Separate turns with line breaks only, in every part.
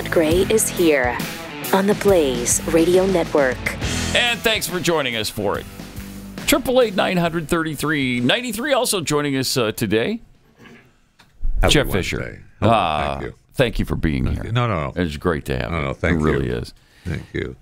Not Gray is here on the Blaze Radio Network.
And thanks for joining us for it. 888-933-93 also joining us today.
Happy
Jeff
Wednesday.
Fisher.
Thank you.
Thank you for being here.
No.
It's great to have you.
No, thank you.
It really is.
Thank you.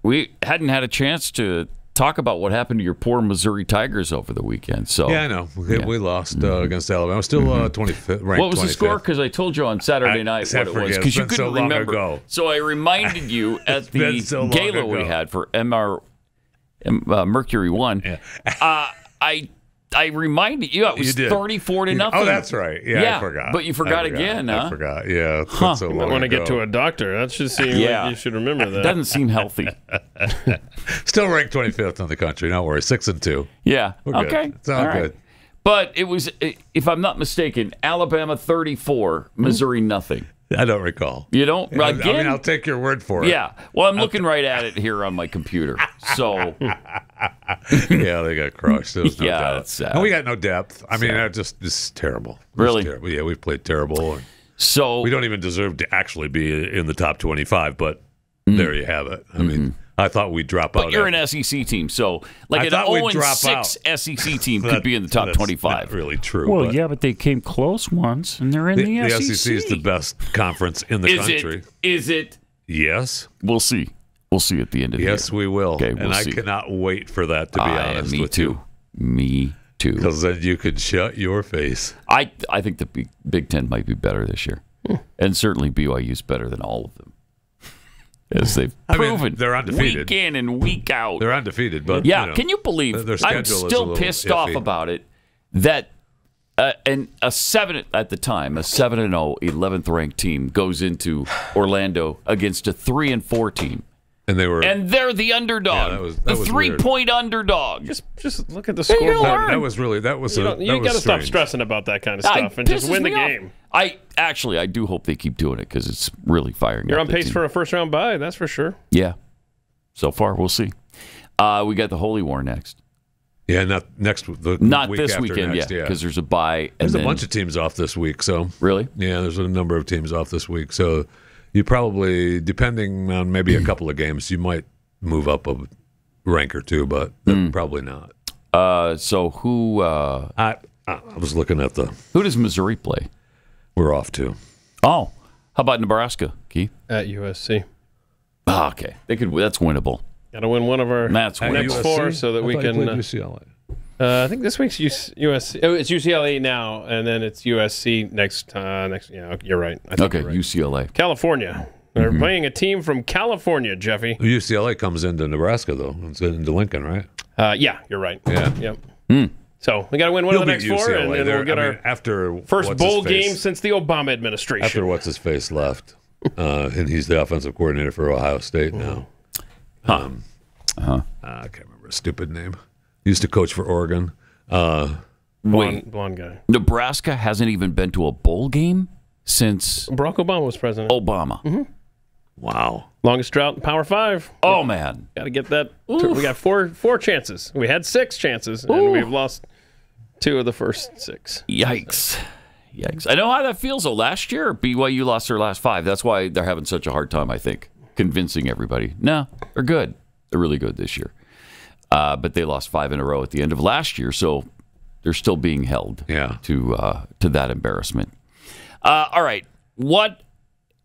We hadn't had a chance to talk about what happened to your poor Missouri Tigers over the weekend. So
Yeah, I know. We lost against Alabama. Still 25th, ranked.
what was the
25th.
score? Because I told you on Saturday night what it was. Because you couldn't remember.
Ago.
So I reminded you at the gala we had for Mercury 1.
Yeah.
I reminded you it was 34-0.
Oh, that's right. Yeah, I forgot.
But you forgot again, huh?
I forgot. Yeah, that's so
You
long
might want to
ago.
get to a doctor. That should seem like you should remember that.
Doesn't seem healthy.
Still ranked 25th in the country. Don't worry, 6-2.
Yeah.
We're good.
Okay.
It's all good.
But it was, if I'm not mistaken, Alabama 34, Missouri nothing.
I don't recall.
You don't?
I
Again?
mean, I'll take your word for it.
Yeah. Well, I'm looking right at it here on my computer. So.
Yeah, they got crushed. There was no doubt.
That's sad.
And we got no depth. I mean, that just terrible.
Really?
Terrible. Yeah, we've played terrible.
So
we don't even deserve to actually be in the top 25, but there you have it. I mean, I thought we'd drop out.
But you're an SEC team, so like an 0-6 SEC team could be in the top 25.
Not really true.
Well, yeah, but they came close once, and they're in the SEC.
The SEC is the best conference in the country.
Is it?
Yes.
We'll see. We'll see at the end of the year.
Yes, we will.
Okay,
and I cannot wait for that, to be honest with you.
Me too.
Because then you could shut your face.
I think the Big Ten might be better this year. And certainly BYU's better than all of them. As they've proven.
They're undefeated.
Week in and week out.
They're undefeated. But
can you believe,
their schedule
I'm
is a
still
little
pissed
iffy.
off about it, that and a 7 at the time, a 7-0, 11th ranked team goes into Orlando against a 3-4 team.
And
they're the underdog.
Yeah, that was
the
weird.
3-point underdog.
Just look at the score.
That was
You got to stop stressing about that kind of stuff and just win the game.
I do hope they keep doing it because it's really firing.
You're
up
on pace for a first round bye, that's for sure.
Yeah. So far, we'll see. We got the Holy War next.
Yeah, not next.
Not
week
this
after
weekend,
next,
because there's a bye.
There's a bunch of teams off this week. So
really,
yeah, there's a number of teams off this week. So you probably, depending on maybe a couple of games, you might move up a rank or two, but probably not.
So who?
I was looking at
who does Missouri play?
We're off to.
Oh, how about Nebraska, Keith?
At USC.
Oh, okay, that's winnable.
Got to win one of our
next
four so that we can.
UCLA.
I think this week's USC. Oh, it's UCLA now, and then it's USC next. Yeah, you're right.
Okay, right. UCLA.
California. They're playing a team from California, Jeffy.
UCLA comes into Nebraska, though. It's into Lincoln, right?
Yeah, you're right.
Yeah.
Yep. So we got to win one of the next four,
UCLA.
and then we'll get our
after
first bowl game since the Obama administration.
After what's-his-face left. And he's the offensive coordinator for Ohio State now. I can't remember a stupid name. He used to coach for Oregon.
Blonde guy.
Nebraska hasn't even been to a bowl game since
Barack Obama was president.
Obama.
Mm-hmm.
Wow.
Longest drought in Power 5.
Oh, man.
Got to get that. We got four chances. We had 6 chances, and we've lost 2 of the first 6.
Yikes. I know how that feels, though. Last year, BYU lost their last 5. That's why they're having such a hard time, I think, convincing everybody. No, they're good. They're really good this year. But they lost 5 in a row at the end of last year, so they're still being held to that embarrassment. All right. What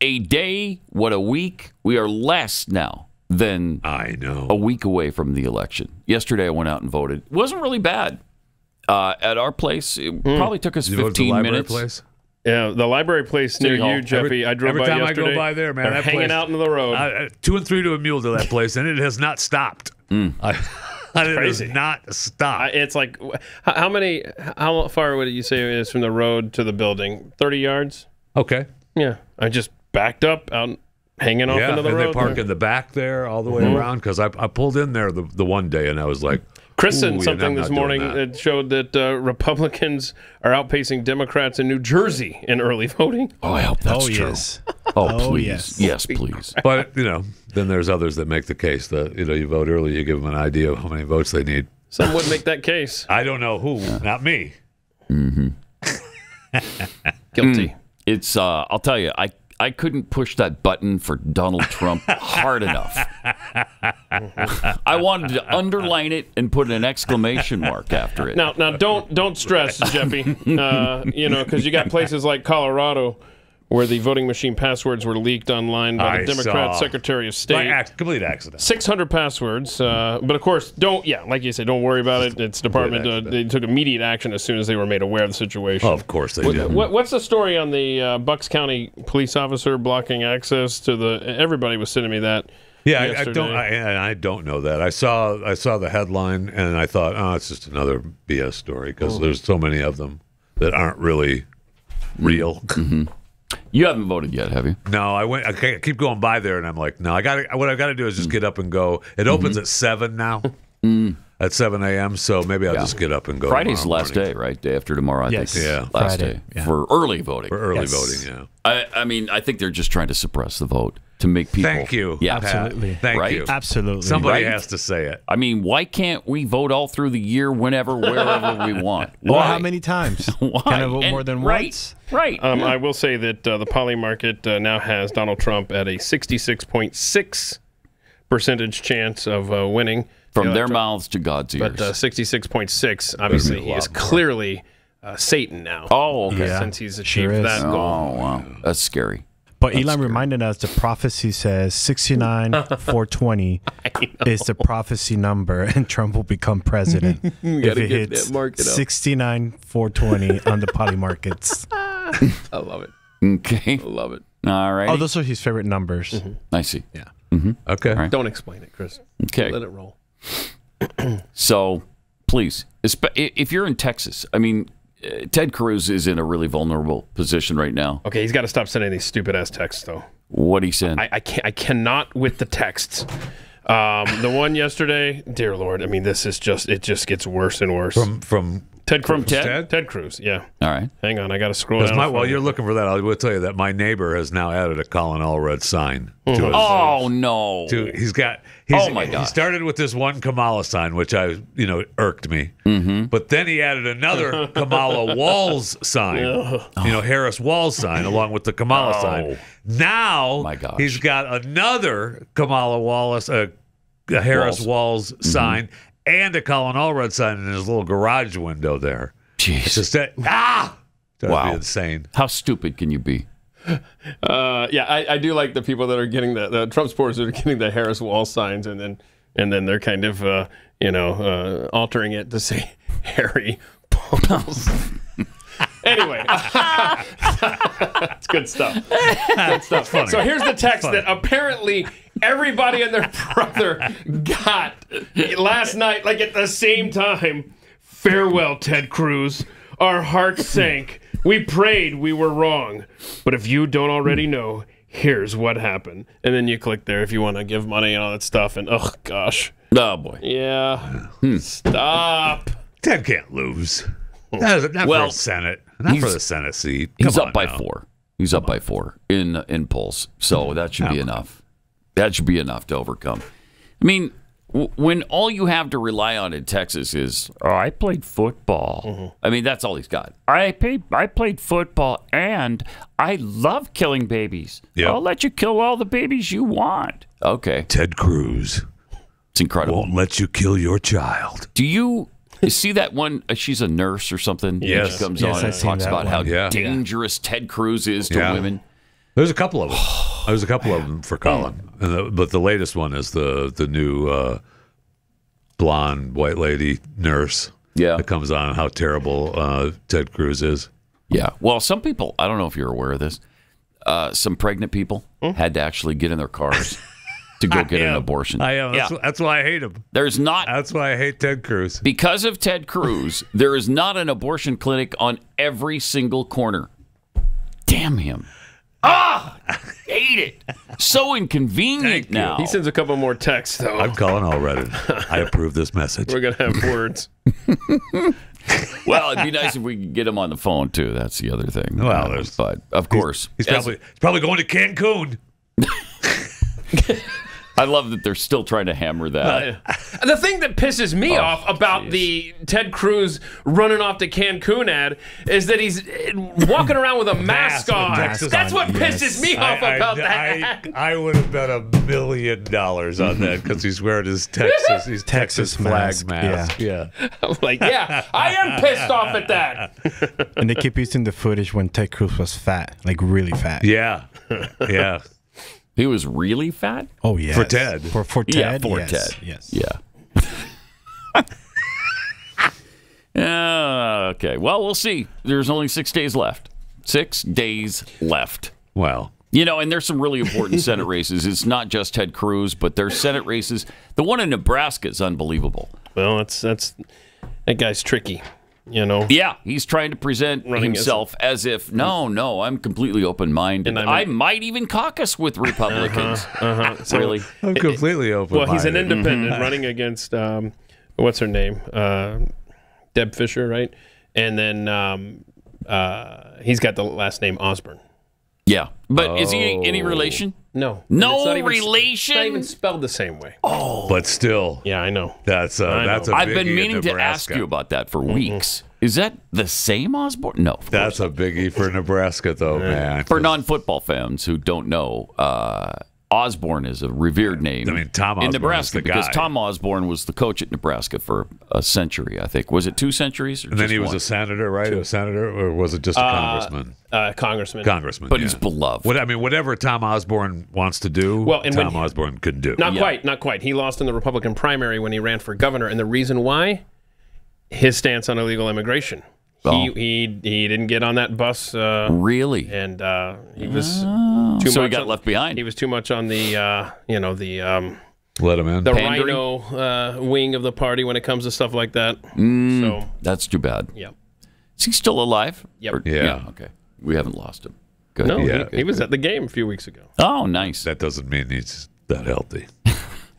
a day, what a week. We are less now than a week away from the election. Yesterday, I went out and voted. It wasn't really bad. At our place, it probably took us 15 minutes.
Place?
Yeah, the library place near you, Jeffy. I drove by yesterday.
Every time I go by there, man,
they're
that
hanging
place,
out in the road.
2 and 3 to a mule to that place, and it has not stopped. It has not stopped.
It's like, how far would you say it is from the road to the building? 30 yards?
Okay.
Yeah. I just backed up out hanging off into the road.
They park in the back there all the way around, because I pulled in there the one day, and I was like,
Chris sent something this morning that showed that Republicans are outpacing Democrats in New Jersey in early voting.
Oh, I hope that's true.
Yes.
Oh, please. Yes, please.
But, then there's others that make the case that, you vote early, you give them an idea of how many votes they need.
Some would make that case.
I don't know who, not me.
Guilty.
It's, I'll tell you, I couldn't push that button for Donald Trump hard enough. I wanted to underline it and put an exclamation mark after it.
Now, don't stress, Jeffy. Because you got places like Colorado where the voting machine passwords were leaked online by the Democrat Secretary of State.
Complete accident.
600 passwords. But of course, like you said, don't worry about it. It's department. They took immediate action as soon as they were made aware of the situation.
Oh, of course they did.
What's the story on the Bucks County police officer blocking access to the? Everybody was sending me that.
Yeah, I don't know that. I saw the headline and I thought, it's just another BS story because there's so many of them that aren't really real.
Mm-hmm. You haven't voted yet, have you?
No, I keep going by there, and I'm like, no. What I got to do is just get up and go. It opens at 7 now, at 7 a.m. So maybe I'll just get up and go.
Friday's the last day, right? Day after tomorrow, I think.
Yeah,
last Friday, day for early voting.
Voting, yeah.
I mean, I think they're just trying to suppress the vote to make people.
Thank you.
Yeah,
absolutely.
Thank you.
Absolutely.
Somebody has to say it.
I mean, why can't we vote all through the year, whenever, wherever we want?
Or how many times?
Why?
Can I vote more than once?
Right.
I will say that the Poly market now has Donald Trump at a 66.6% chance of winning.
From their mouths to God's ears.
But 66.6, obviously, he is clearly Satan now.
Oh, okay.
Since he's achieved that goal.
Oh, wow. That's scary.
But Elon reminded us the prophecy says 69,420 is the prophecy number, and Trump will become president if it hits 69,420 on the Poly markets.
I love it.
Okay.
I love it.
All right.
Oh, those are his favorite numbers.
Mm-hmm. I see.
Yeah.
Mm-hmm.
Okay.
Right.
Don't explain it, Chris.
Okay.
Let it roll.
So, please, if you're in Texas, I mean, Ted Cruz is in a really vulnerable position right now.
Okay, he's got to stop sending these stupid-ass texts, though.
What'd he send?
I cannot with the texts. The one yesterday, dear Lord, I mean, it just gets worse and worse.
From
Ted Cruz.
Ted?
Ted Cruz, yeah.
All right.
Hang on, I got to scroll down.
While you're looking for that, I will tell you that my neighbor has now added a Colin Allred sign to his.
Oh, no.
Oh my God! He started with this one Kamala sign, which irked me. Mm-hmm. But then he added another Kamala Walz sign, Harris Walz sign, along with the Kamala sign. Now he's got another Kamala Harris Walz sign and a Colin Allred sign in his little garage window there.
Jeez.
It's just drives me insane.
How stupid can you be?
I do like the people that are getting the Trump supporters that are getting the Harris Wall signs, and then they're kind of altering it to say Harry Balls. Anyway, it's good stuff. Good stuff. So here's the text that apparently everybody and their brother got last night, like at the same time. Farewell, Ted Cruz. Our hearts sank. We prayed we were wrong. But if you don't already know, here's what happened. And then you click there if you want to give money and all that stuff. And oh, gosh.
Oh, boy.
Yeah. Stop.
Ted can't lose. Not for the Senate. Not for the Senate seat.
He's up by 4. He's up by 4 in polls. So that should be enough. That should be enough to overcome. I mean, when all you have to rely on in Texas is, I played football. Mm-hmm. I mean, that's all he's got. I played football, and I love killing babies. Yep. I'll let you kill all the babies you want. Okay.
Ted Cruz.
It's incredible.
Won't let you kill your child.
Do you see that one? She's a nurse or something.
Yes.
She comes on and talks about how dangerous Ted Cruz is to women.
There's a couple of them. There's a couple of them for Colin, but the latest one is the new blonde white lady nurse.
Yeah,
that comes on how terrible Ted Cruz is.
Yeah. Well, some people, I don't know if you're aware of this. Some pregnant people had to actually get in their cars to go get an abortion.
I am. That's why I hate him. That's why I hate Ted Cruz.
Because of Ted Cruz, there is not an abortion clinic on every single corner. Damn him. Hate it. So inconvenient now.
He sends a couple more texts, though.
I'm calling already. I approve this message.
We're going to have words.
Well, it'd be nice if we could get him on the phone, too. That's the other thing.
Well,
but of course.
He's probably going to Cancun.
I love that they're still trying to hammer that.
The thing that pisses me off about the Ted Cruz running off to Cancun ad is that he's walking around with a mask on. That's what pisses me off about that.
I would have bet $1 million on that because he's wearing his Texas flag mask. Yeah.
I'm like, I am pissed off at that.
And they keep using the footage when Ted Cruz was fat, like really fat.
Yeah.
He was really fat?
Oh, yeah.
For Ted.
For Ted?
Yeah, for
yes.
Ted.
Yes.
Yeah. Okay. Well, we'll see. There's only 6 days left. 6 days left.
Well.
You know, and there's some really important Senate races. It's not just Ted Cruz, but there's Senate races. The one in Nebraska is unbelievable.
Well, that guy's tricky. You know,
yeah, he's trying to present himself as if no, I'm completely open-minded. I might even caucus with Republicans.
So,
really,
I'm completely open-minded.
Well, he's an independent running against what's her name, Deb Fisher, right? And then he's got the last name Osborne.
Yeah, but is he any relation?
No.
No relation?
It's not even spelled the same way.
Oh.
But still.
Yeah, I know.
That's a biggie.
I've been meaning to ask you about that for weeks. Is that the same Osborne? No.
That's a biggie for Nebraska, though, man.
For non-football fans who don't know, Osborne is a revered name
Tom Osborne
in Nebraska
is the
because
guy.
Tom Osborne was the coach at Nebraska for a century, I think. Was it 2 centuries?
And then he was a senator, right? A senator, or was it just a congressman?
Congressman.
But he's beloved.
Whatever Tom Osborne wants to do, Tom Osborne could do.
Not quite. He lost in the Republican primary when he ran for governor, and the reason why? His stance on illegal immigration. He didn't get on that bus.
Really?
And he was too much.
So he got left behind.
He was too much on the
let him in.
The rhino wing of the party when it comes to stuff like that. So
that's too bad.
Yeah.
Is he still alive?
Yep.
Yeah.
Okay. We haven't lost him. Good.
No, he was at the game a few weeks ago.
Oh, nice.
That doesn't mean he's that healthy.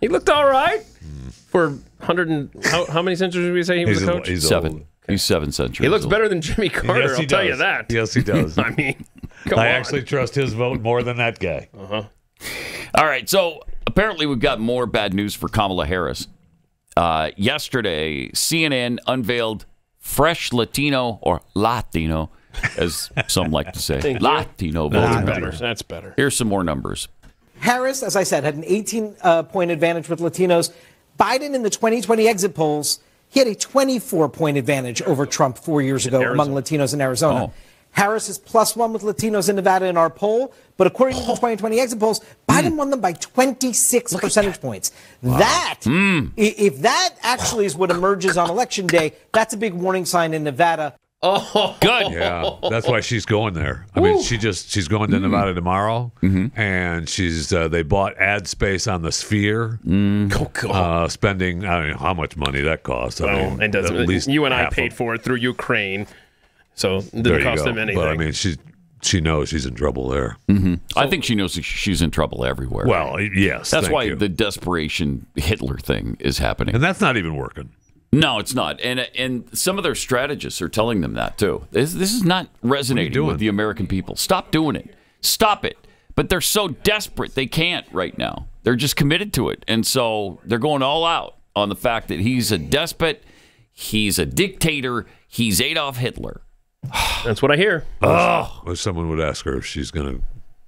He looked all right for 100 and how many centuries did we say he was a coach?
He's
7.
Old.
He's 7 centuries.
He looks better than Jimmy Carter.
Yes,
I'll tell you that.
Yes, he does.
I mean, I
actually trust his vote more than that guy.
All right. So apparently we've got more bad news for Kamala Harris. Yesterday, CNN unveiled fresh Latino, as some like to say, Latino voting numbers.
That's better.
Here's some more numbers.
Harris, as I said, had an 18-point advantage with Latinos. Biden in the 2020 exit polls, he had a 24-point advantage over Trump 4 years ago among Latinos in Arizona. Harris is +1 with Latinos in Nevada in our poll, but according to the 2020 exit polls, Biden won them by 26 percentage points. Wow. If that actually is what emerges on Election Day, that's a big warning sign in Nevada.
Oh, good.
Yeah, that's why she's going there. I mean, she's going to Nevada tomorrow, and they bought ad space on the Sphere, spending I don't know how much money that costs.
Well, it doesn't. At least you and I paid for it through Ukraine, so it didn't cost them anything.
But I mean, she knows she's in trouble there.
I think she knows she's in trouble everywhere.
Well, yes,
that's why the desperation Hitler thing is happening,
and that's not even working.
No, it's not. And some of their strategists are telling them that, too. This is not resonating with the American people. Stop doing it. Stop it. But they're so desperate they can't right now. They're just committed to it. And so they're going all out on the fact that he's a despot, he's a dictator, he's Adolf Hitler.
That's what I hear.
If someone would ask her if she's going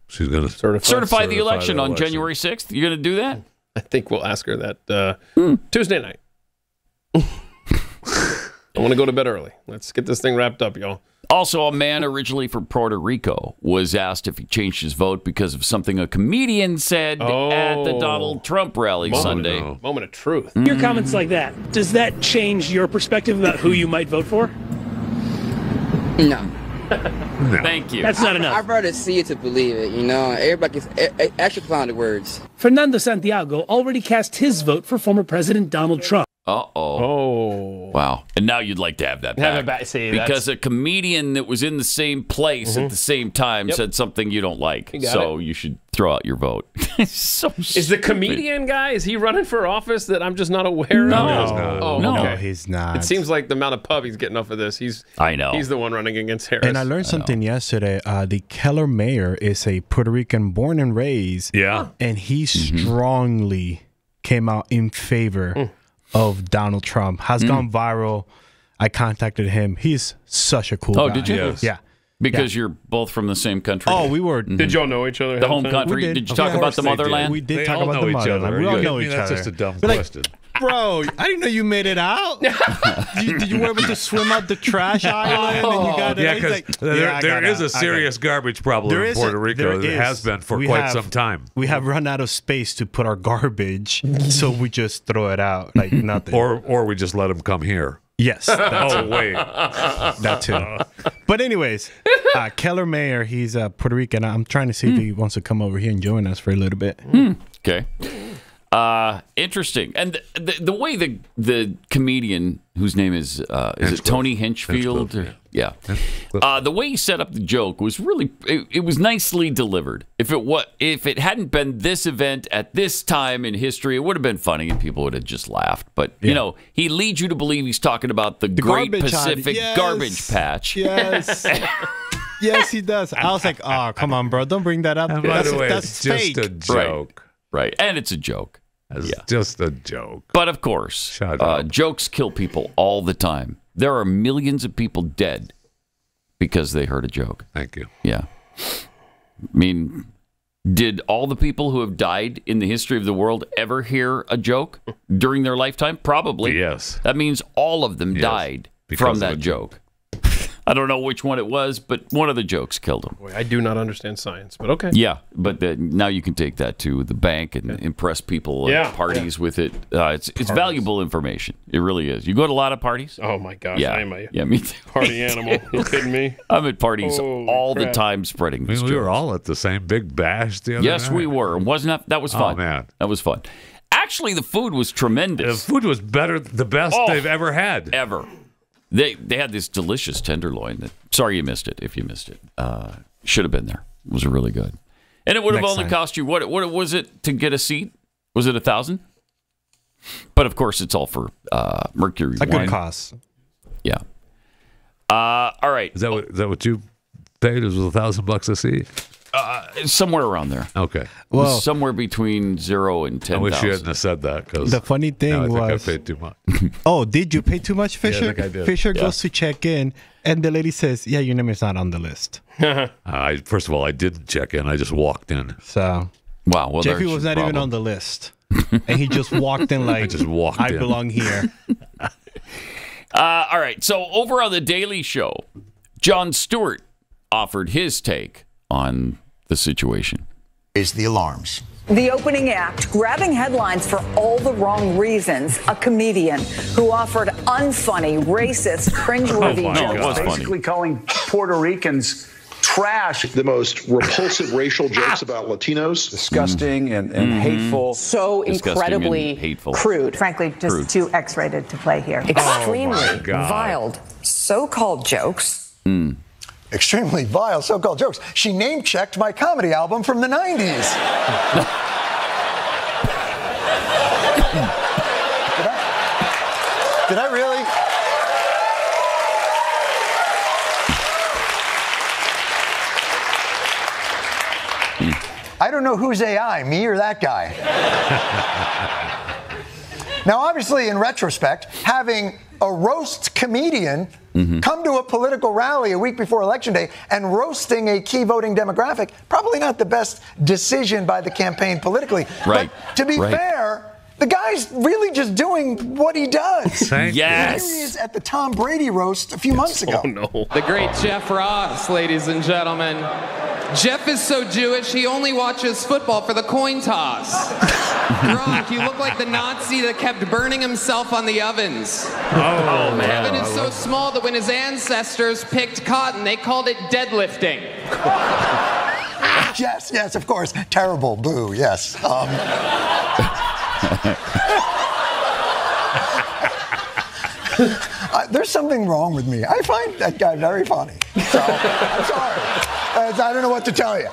to
certify the election on January 6th. You're going to do that?
I think we'll ask her that Tuesday night. I want to go to bed early. Let's get this thing wrapped up, y'all.
Also, a man originally from Puerto Rico was asked if he changed his vote because of something a comedian said at the Donald Trump rally Sunday.
Moment of truth.
Your comments like that, does that change your perspective about who you might vote for?
No.
Thank you.
That's not enough.
I'd rather see it to believe it, you know? Everybody gets extra clouded words.
Fernando Santiago already cast his vote for former President Donald Trump.
Oh. Wow. And now you'd like to have that back.
Have it back. See,
because a comedian that was in the same place at the same time said something you don't like. So you should throw out your vote. So
is the comedian guy, is he running for office that I'm just not aware of?
No, he's not.
It seems like the amount of pub he's getting off of this.
I know.
He's the one running against Harris.
And I learned something yesterday. The Keller mayor is a Puerto Rican born and raised.
Yeah.
And he strongly came out in favor of Donald Trump. Has gone viral. I contacted him. He's such a cool guy.
Oh, did you?
Yes.
Yeah.
Because you're both from the same country.
Oh, we were.
Did y'all know each other?
The home country? Did you talk about the motherland?
We did
They
talk
all
about
know
the
each
motherland.
other.
We all know
I mean,
each
that's
other.
just a dumb
But, like,
question.
bro, I didn't know you made it out. Did you were able to swim out the trash island? And you got it?
Yeah,
He's
because
like,
there is
I
a serious garbage problem in Puerto Rico. There has been for quite some time.
We have run out of space to put our garbage, so we just throw it out like nothing.
Or we just let them come here.
Yes.
Oh, wait.
That too. But anyways, Keller Mayer, he's Puerto Rican. I'm trying to see if he wants to come over here and join us for a little bit.
Okay. Interesting. And the way the comedian, whose name is it Tony Hinchfield? Yeah. The way he set up the joke was really, it was nicely delivered. If it hadn't been this event at this time in history, it would have been funny and people would have just laughed. But, you know, he leads you to believe he's talking about the Great Pacific Garbage Patch.
Yes. Yes, he does. I was like, oh, come on, bro. Don't bring that up.
And by the way,
that's
it's just
fake.
a joke.
Right. And it's a joke.
It's just a joke.
But of course, jokes kill people all the time. There are millions of people dead because they heard a joke.
Thank you.
Yeah. I mean, did all the people who have died in the history of the world ever hear a joke during their lifetime? Probably.
Yes.
That means all of them died from that joke. I don't know which one it was, but one of the jokes killed him.
Boy, I do not understand science, but okay.
Yeah, but now you can take that to the bank and impress people at parties with it. It's valuable information. It really is. You go to a lot of parties?
Oh, my gosh.
Yeah,
I am a
me too.
party animal. You kidding me?
I'm at parties all the
crap.
time spreading this.
We were all at the same big bash the other night.
Yes, we were. Wasn't that was fun.
Oh, man.
That was fun. Actually, the food was tremendous.
The food was better, the best they've ever had.
Ever. They had this delicious tenderloin. Sorry you missed it. If you missed it, should have been there. It was really good, and it would have only cost you what was it to get a seat? Was it 1,000? But of course, it's all for Mercury
A
wine.
good cost.
Yeah. All right.
Is that what you paid? It was $1,000 a seat.
Somewhere around there.
Okay.
Well, somewhere between 0 and 10,000.
I wish you hadn't have said that because
the funny thing
I
was
think I paid too much.
Oh, did you pay too much, Fisher?
Yeah, I think I did.
Fisher goes to check in, and the lady says, "Yeah, your name is not on the list."
First of all, I didn't check in. I just walked in.
So,
wow. Well,
Jeffy was not even on the list, and he just walked in like, I belong here.
All right. So over on the Daily Show, Jon Stewart offered his take on the situation.
Is the alarms.
The opening act, grabbing headlines for all the wrong reasons. A comedian who offered unfunny, racist, cringeworthy jokes.
Basically calling Puerto Ricans trash.
The most repulsive racial jokes about Latinos.
Disgusting and hateful.
So incredibly
hateful.
Crude.
Frankly, just too X-rated to play here.
Extremely vile so-called jokes.
Extremely vile so-called jokes. She name-checked my comedy album from the 90s. Did I really? I don't know who's AI, me or that guy. Now, obviously, in retrospect, having a roast comedian come to a political rally a week before Election Day and roasting a key voting demographic, probably not the best decision by the campaign politically.
Right.
But to be fair, the guy's really just doing what he does.
Yes.
Here he is at the Tom Brady roast a few months ago.
Oh, no.
The great Jeff Ross, ladies and gentlemen. Jeff is so Jewish, he only watches football for the coin toss. Gronk, you look like the Nazi that kept burning himself on the ovens.
Oh, man.
Kevin is so small that when his ancestors picked cotton, they called it deadlifting.
Yes, of course. Terrible, boo, yes. There's something wrong with me. I find that guy very funny. So, I'm sorry. I don't know what to tell you.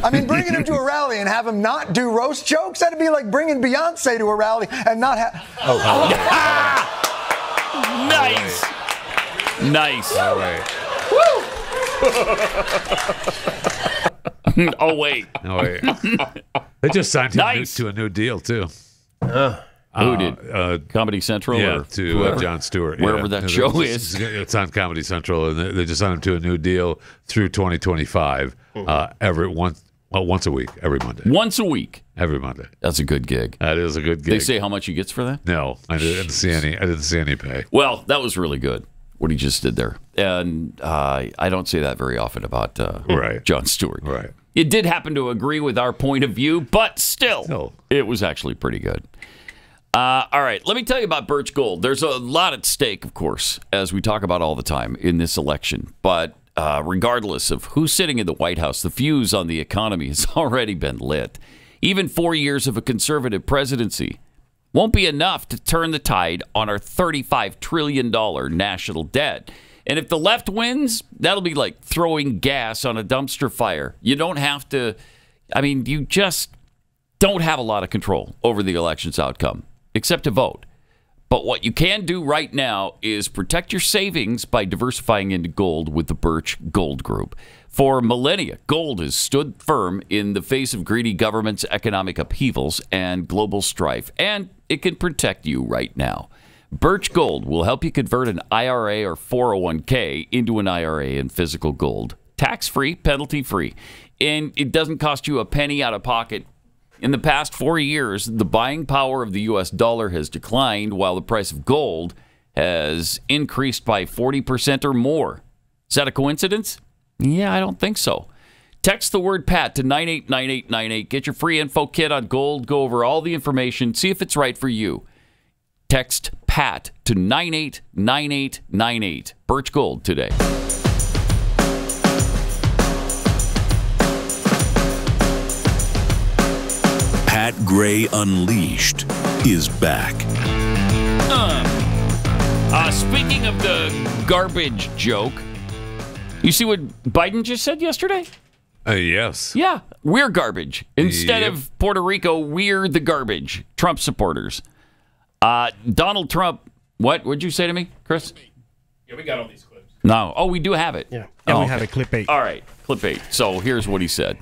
I mean, bringing him to a rally and have him not do roast jokes, that'd be like bringing Beyonce to a rally and not have...
Nice. Nice.
Oh, wait.
Oh, wait.
Oh, wait. They just signed him to a new deal, too.
Who did? Comedy Central?
Yeah,
or
to Jon Stewart.
Wherever that show is.
It's on Comedy Central, and they just signed him to a new deal through 2025 once a week, every Monday.
Once a week?
Every Monday.
That's a good gig.
That is a good gig.
They say how much he gets for that?
No, I didn't see any pay.
Well, that was really good, what he just did there. And I don't say that very often about Jon Stewart.
Right.
It did happen to agree with our point of view, but still, it was actually pretty good. All right, let me tell you about Birch Gold. There's a lot at stake, of course, as we talk about all the time in this election. But regardless of who's sitting in the White House, the fuse on the economy has already been lit. Even 4 years of a conservative presidency won't be enough to turn the tide on our $35 trillion national debt. And if the left wins, that'll be like throwing gas on a dumpster fire. You don't have to, you just don't have a lot of control over the election's outcome, except to vote. But what you can do right now is protect your savings by diversifying into gold with the Birch Gold Group. For millennia, gold has stood firm in the face of greedy governments, economic upheavals, and global strife, and it can protect you right now. Birch Gold will help you convert an IRA or 401k into an IRA in physical gold. Tax-free, penalty-free, and it doesn't cost you a penny out of pocket. In the past 4 years, the buying power of the U.S. dollar has declined while the price of gold has increased by 40% or more. Is that a coincidence? Yeah, I don't think so. Text the word PAT to 989898. Get your free info kit on gold. Go over all the information. See if it's right for you. Text PAT to 989898. Birch Gold today.
Pat Gray Unleashed is back.
Speaking of the garbage joke, you see what Biden just said yesterday?
Yes.
Yeah, we're garbage. Instead of Puerto Rico, we're the garbage. Trump supporters. Donald Trump, what'd you say to me, Chris?
Yeah, we got all these clips.
No. Oh, we do have it.
Yeah,
we
have a clip 8.
All right, clip 8. So here's what he said.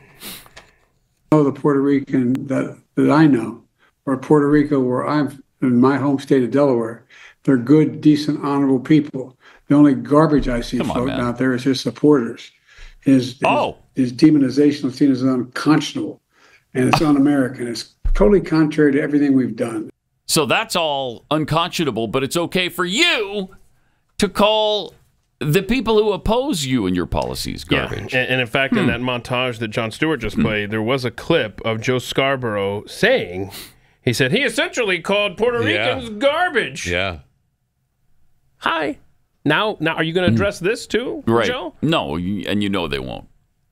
The Puerto Rican that I know, or Puerto Rico, where I'm in my home state of Delaware, they're good, decent, honorable people. The only garbage I see floating out there is his supporters. His demonization of Latinos is unconscionable, and it's un-American. It's totally contrary to everything we've done.
So that's all unconscionable, but it's okay for you to call the people who oppose you and your policies garbage.
Yeah. And in fact, in that montage that Jon Stewart just played, there was a clip of Joe Scarborough saying, he said, he essentially called Puerto Ricans garbage.
Yeah.
Hi. Now, are you going to address this too, Joe?
No, and you know they won't.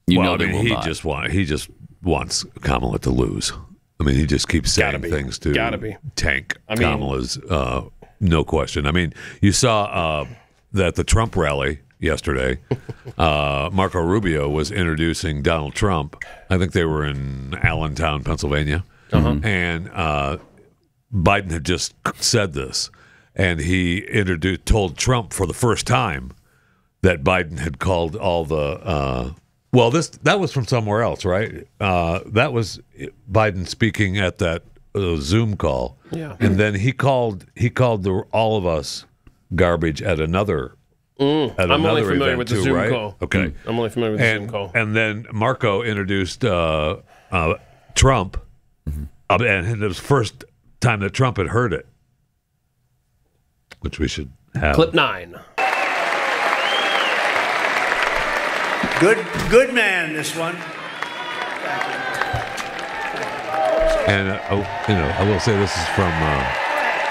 He
just wants Kamala to lose. I mean, he just keeps saying things to tank Kamala's, no question. I mean, you saw that the Trump rally yesterday, Marco Rubio was introducing Donald Trump. I think they were in Allentown, Pennsylvania. And Biden had just said this. And he told Trump for the first time that Biden had called all the that was from somewhere else, right? That was Biden speaking at that Zoom call.
Yeah.
And then he called all of us garbage at another
I'm only familiar with the Zoom
right?
call.
Okay.
I'm only familiar with the Zoom call.
And then Marco introduced Trump, and it was the first time that Trump had heard it, which we should have.
Clip 9.
Good man, this one.
And I will say this is from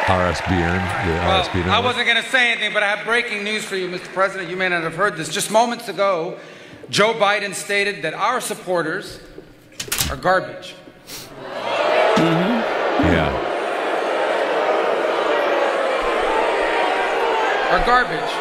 RSBN. RSBN.
I wasn't going to say anything, but I have breaking news for you, Mr. President. You may not have heard this. Just moments ago, Joe Biden stated that our supporters are garbage.
Yeah.
are garbage.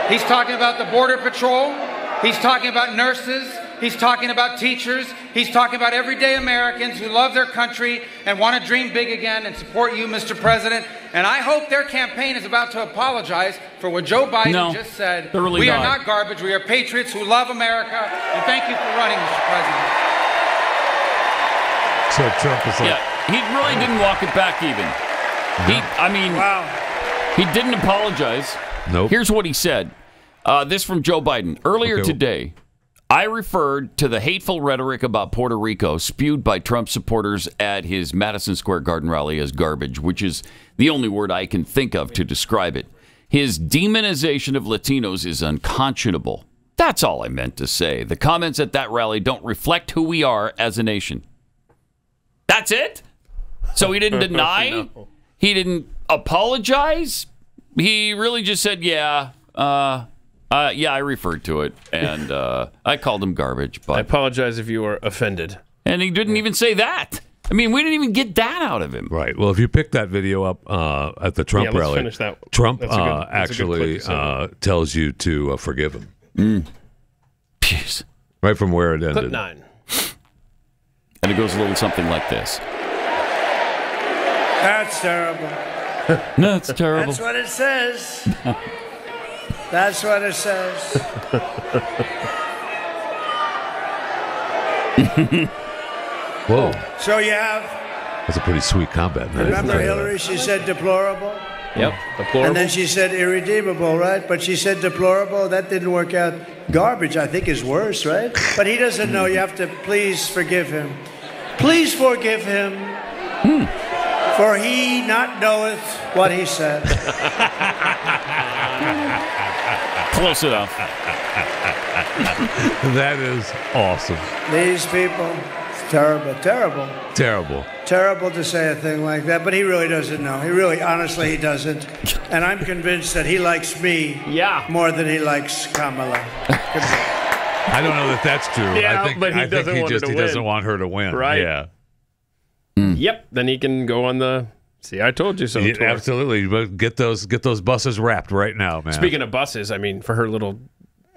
He's talking about the Border Patrol. He's talking about nurses. He's talking about teachers. He's talking about everyday Americans who love their country and want to dream big again and support you, Mr. President. And I hope their campaign is about to apologize for what Joe Biden just said.
Really
we are not garbage. We are patriots who love America. And thank you for running, Mr. President.
So Trump is like...
Yeah, he really didn't walk it back even. He didn't apologize.
Nope.
Here's what he said. This from Joe Biden. Earlier today, I referred to the hateful rhetoric about Puerto Rico spewed by Trump supporters at his Madison Square Garden rally as garbage, which is the only word I can think of to describe it. His demonization of Latinos is unconscionable. That's all I meant to say. The comments at that rally don't reflect who we are as a nation. That's it? So he didn't deny? No. He didn't apologize? He really just said, yeah, I referred to it, and I called him garbage. But
I apologize if you were offended.
And he didn't even say that. I mean, we didn't even get that out of him.
Right. Well, if you pick that video up at the Trump rally,
finish that.
Trump actually tells you to forgive him.
Jeez.
Right from where it ended.
Clip 9.
And it goes a little something like this.
That's terrible.
That's terrible.
That's what it says. That's what it says.
Whoa.
So you have...
That's a pretty sweet combat.
Remember Hillary? She said deplorable.
Yep, deplorable.
And then she said irredeemable, right? But she said deplorable. That didn't work out. Garbage, I think, is worse, right? But he doesn't know. You have to please forgive him. Please forgive him. For he not knoweth what he said.
Close enough.
That is awesome.
These people, it's terrible, terrible.
Terrible.
Terrible to say a thing like that, but he really doesn't know. He really, honestly, he doesn't. And I'm convinced that he likes me more than he likes Kamala.
I don't know that that's true.
Yeah,
I think,
but he
he doesn't want her to win.
Right.
Yeah.
Yep. Then he can go on the "See, I told you so" tour.
Absolutely. But get those buses wrapped right now, man.
Speaking of buses, I mean, for her little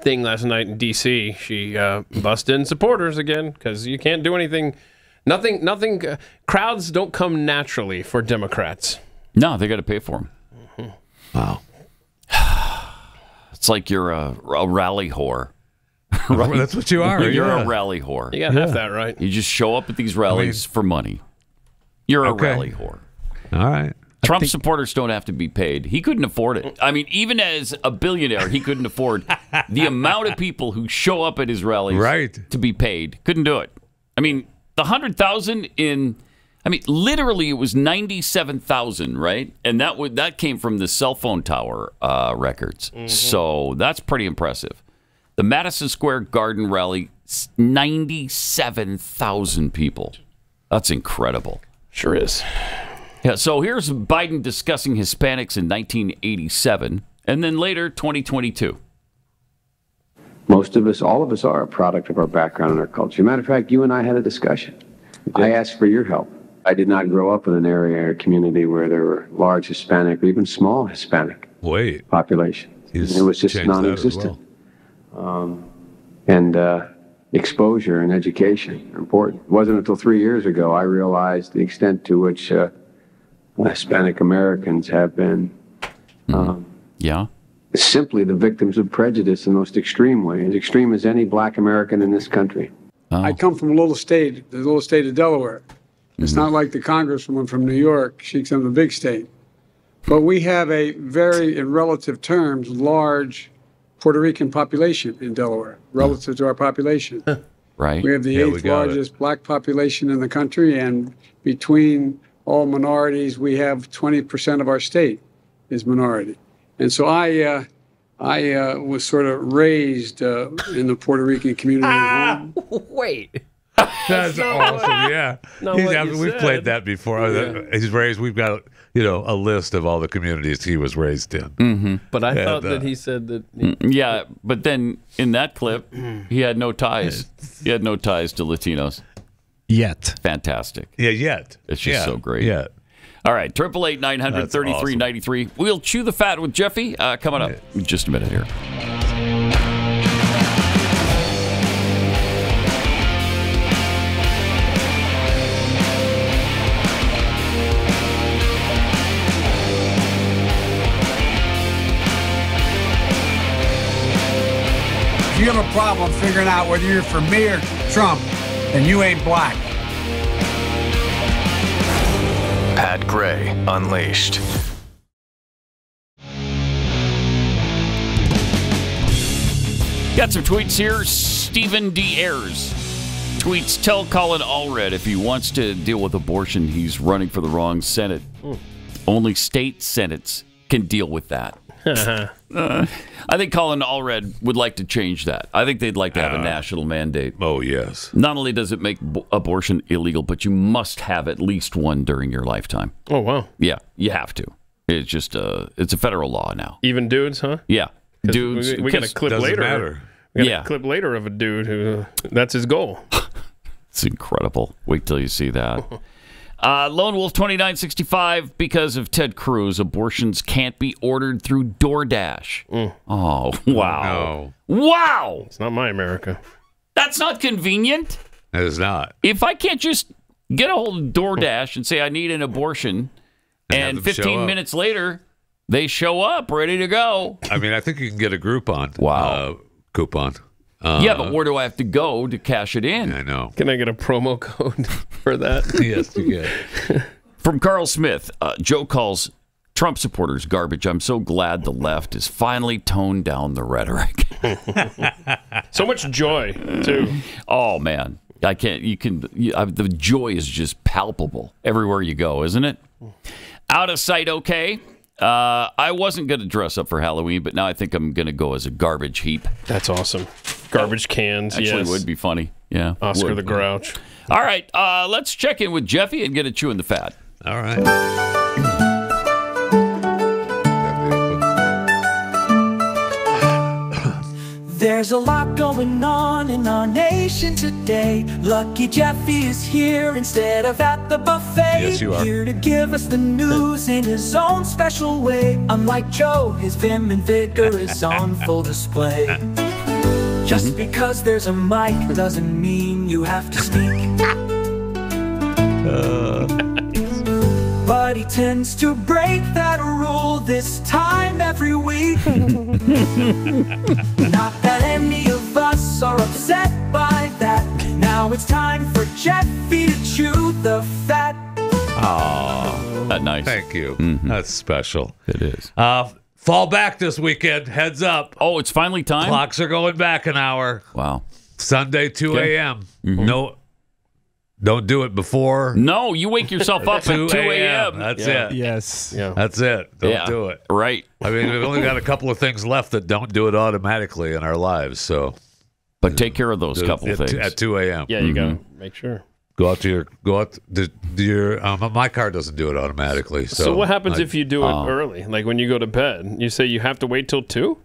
thing last night in D.C., she bussed in supporters again because you can't do anything. Nothing. Crowds don't come naturally for Democrats.
No, they got to pay for them.
Wow.
It's like you're a rally whore.
Right? That's what you are.
You're a rally whore.
You got half that right.
You just show up at these rallies for money. You're a rally whore.
All right.
Trump supporters don't have to be paid. He couldn't afford it. I mean, even as a billionaire, he couldn't afford the amount of people who show up at his rallies to be paid. Couldn't do it. I mean, the 100,000 literally it was 97,000, right? And that came from the cell phone tower records. Mm-hmm. So that's pretty impressive. The Madison Square Garden rally, 97,000 people. That's incredible.
Sure is.
Yeah, so here's Biden discussing Hispanics in 1987, and then later, 2022.
Most of us, all of us, are a product of our background and our culture. Matter of fact, you and I had a discussion. I asked for your help. I did not grow up in an area or community where there were large Hispanic or even small Hispanic populations. It was just non-existent. Exposure and education are important. It wasn't until 3 years ago I realized the extent to which Hispanic Americans have been simply the victims of prejudice in the most extreme way, as extreme as any black American in this country.
I come from the little state of Delaware. It's not like the congresswoman from New York. She's from the big state. But we have a very, in relative terms, large Puerto Rican population in Delaware relative to our population.
Right.
We have the eighth largest black population in the country, and between all minorities, we have 20% of our state is minority. And so I was sort of raised in the Puerto Rican community.
Wait.
That's awesome. Yeah. We've played that before.
Yeah.
He's raised. We've got a list of all the communities he was raised in.
Mm-hmm.
But I thought that he said that.
Yeah, but then in that clip, he had no ties. He had no ties to Latinos.
Yet.
Fantastic.
Yeah, yet.
It's just so great.
Yet.
All right, 888-900-3393. We'll chew the fat with Jeffy coming up in just a minute here.
If you have a problem figuring out whether you're for me or Trump, then you ain't black.
Pat Gray Unleashed.
Got some tweets here. Stephen D. Ayers tweets, tell Colin Allred if he wants to deal with abortion, he's running for the wrong Senate. Only state senates can deal with that. I think Colin Allred would like to change that. I think they'd like to have a national mandate.
Oh, yes.
Not only does it make abortion illegal, but you must have at least one during your lifetime.
Oh, wow.
Yeah, you have to. It's just it's a federal law now.
Even dudes, huh?
Yeah. Dudes.
We got a clip later. We got a clip later of a dude who that's his goal.
It's incredible. Wait till you see that. Lone Wolf 2965, because of Ted Cruz, abortions can't be ordered through DoorDash. Oh, wow.
No.
Wow.
It's not my America.
That's not convenient.
It is not.
If I can't just get a hold of DoorDash and say I need an abortion, and 15 minutes later, they show up ready to go.
I mean, I think you can get a Groupon. Coupon.
Yeah, but where do I have to go to cash it in?
I know.
Can I get a promo code for that?
Yes, you can.
From Carl Smith, Joe calls Trump supporters garbage. I'm so glad the left has finally toned down the rhetoric.
So much joy, too.
Oh, man. I can't. The joy is just palpable everywhere you go, isn't it? Out of sight, okay. I wasn't going to dress up for Halloween, but now I think I'm going to go as a garbage heap.
That's awesome. Garbage cans,
Actually, would be funny. Yeah.
Oscar the Grouch.
All right. Let's check in with Jeffy and get a chewing the fat.
All right.
There's a lot going on in our nation today. Lucky Jeffy is here instead of at the buffet.
Yes, you are.
Here to give us the news in his own special way. Unlike Joe, his vim and vigor is on full display. Just because there's a mic doesn't mean you have to speak. But he tends to break that rule this time every week. Not that any of us are upset by that. Now it's time for Jeffy to chew the fat.
Oh, that's nice.
Thank you.
Mm-hmm.
That's special.
It is.
Fall back this weekend. Heads up.
Oh, it's finally time?
Clocks are going back an hour.
Wow.
Sunday, 2 a.m.
Mm-hmm.
No, don't do it before.
No, you wake yourself up at 2 a.m.
That's it.
Yes.
Yeah.
That's it. Don't do it.
Right.
I mean, we've only got a couple of things left that don't do it automatically in our lives. So,
but take care of those couple of things
at 2 a.m.
Yeah, you gotta make sure.
Go out to your. My car doesn't do it automatically.
So what happens if you do it early? Like when you go to bed, you say you have to wait till 2.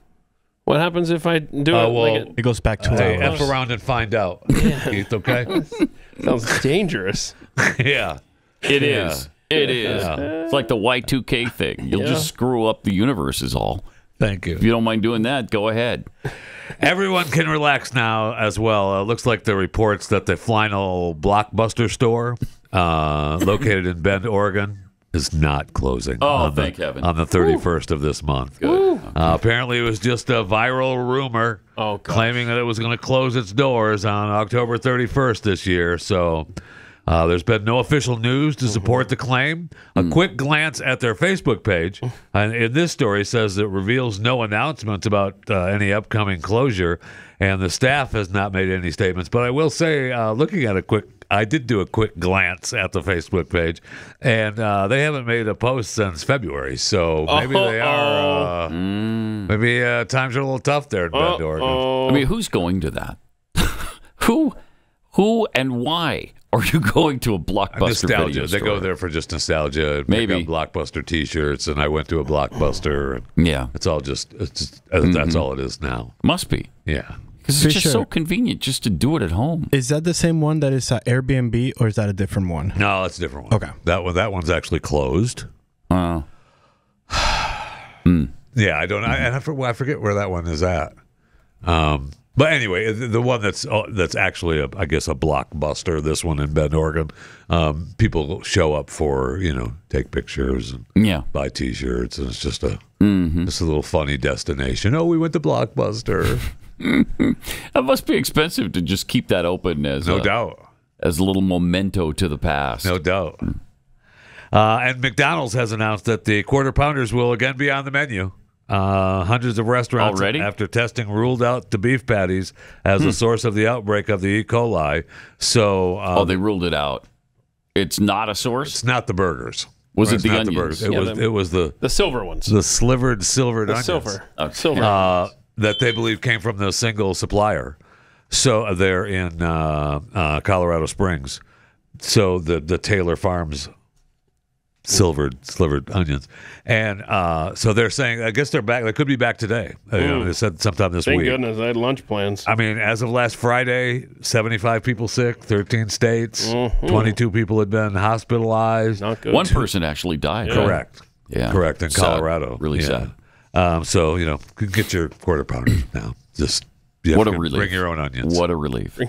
What happens if I do it?
Well,
it goes back 2 hours.
F around and find out. Keith, okay?
Sounds dangerous.
Yeah.
It is. It is. It's like the Y2K thing. You'll just screw up the universe is all.
Thank you.
If you don't mind doing that, go ahead.
Everyone can relax now as well. Looks like the reports that the final Blockbuster store located in Bend, Oregon, is not closing.
Oh, thank heaven.
On the 31st of this month.
Good.
Apparently, it was just a viral rumor claiming that it was going to close its doors on October 31st this year. So there's been no official news to support the claim. A quick glance at their Facebook page, and in this story says it reveals no announcements about any upcoming closure, and the staff has not made any statements. But I will say, looking at I did do a quick glance at the Facebook page, and they haven't made a post since February. So maybe they are. Maybe times are a little tough there in Bend, Oregon.
I mean, who's going to that? Who and why are you going to a Blockbuster
nostalgia.
video
They
store?
go there for just nostalgia.
Maybe.
Pick up Blockbuster T-shirts, and I went to a Blockbuster.
Yeah.
It's all just that's all it is now.
Must be.
Yeah.
Because it's just so convenient just to do it at home.
Is that the same one that is Airbnb, or is that a different one?
No, it's a different one.
Okay.
That one's actually closed.
Oh.
Yeah, I don't. I forget where that one is at. But anyway, the one that's actually I guess a blockbuster. This one in Bend, Oregon. People show up for take pictures and buy T-shirts, and it's just a little funny destination. Oh, we went to Blockbuster.
That must be expensive to just keep that open as
no doubt
as a little memento to the past.
No doubt. And McDonald's has announced that the Quarter Pounders will again be on the menu. Hundreds of restaurants
already,
after testing, ruled out the beef patties as a source of the outbreak of the E. coli. So,
they ruled it out. It's not a source.
It's not the burgers.
Was it
it's
the
not
onions?
The burgers. It was the
silver ones,
the silvered onions.
Silver.
That they believe came from the single supplier. So they're in Colorado Springs. So the Taylor Farms slivered onions, and so they're saying, I guess they're back. They could be back today. They said sometime this week.
Thank goodness I had lunch plans.
I mean, as of last Friday, 75 people sick, 13 states, 22 people had been hospitalized.
Not good.
One person actually died.
Correct.
Yeah.
Correct. In
Sad.
Colorado.
Really sad.
So, get your Quarter Pounders now. Just
what a relief.
Bring your own onions.
What a relief.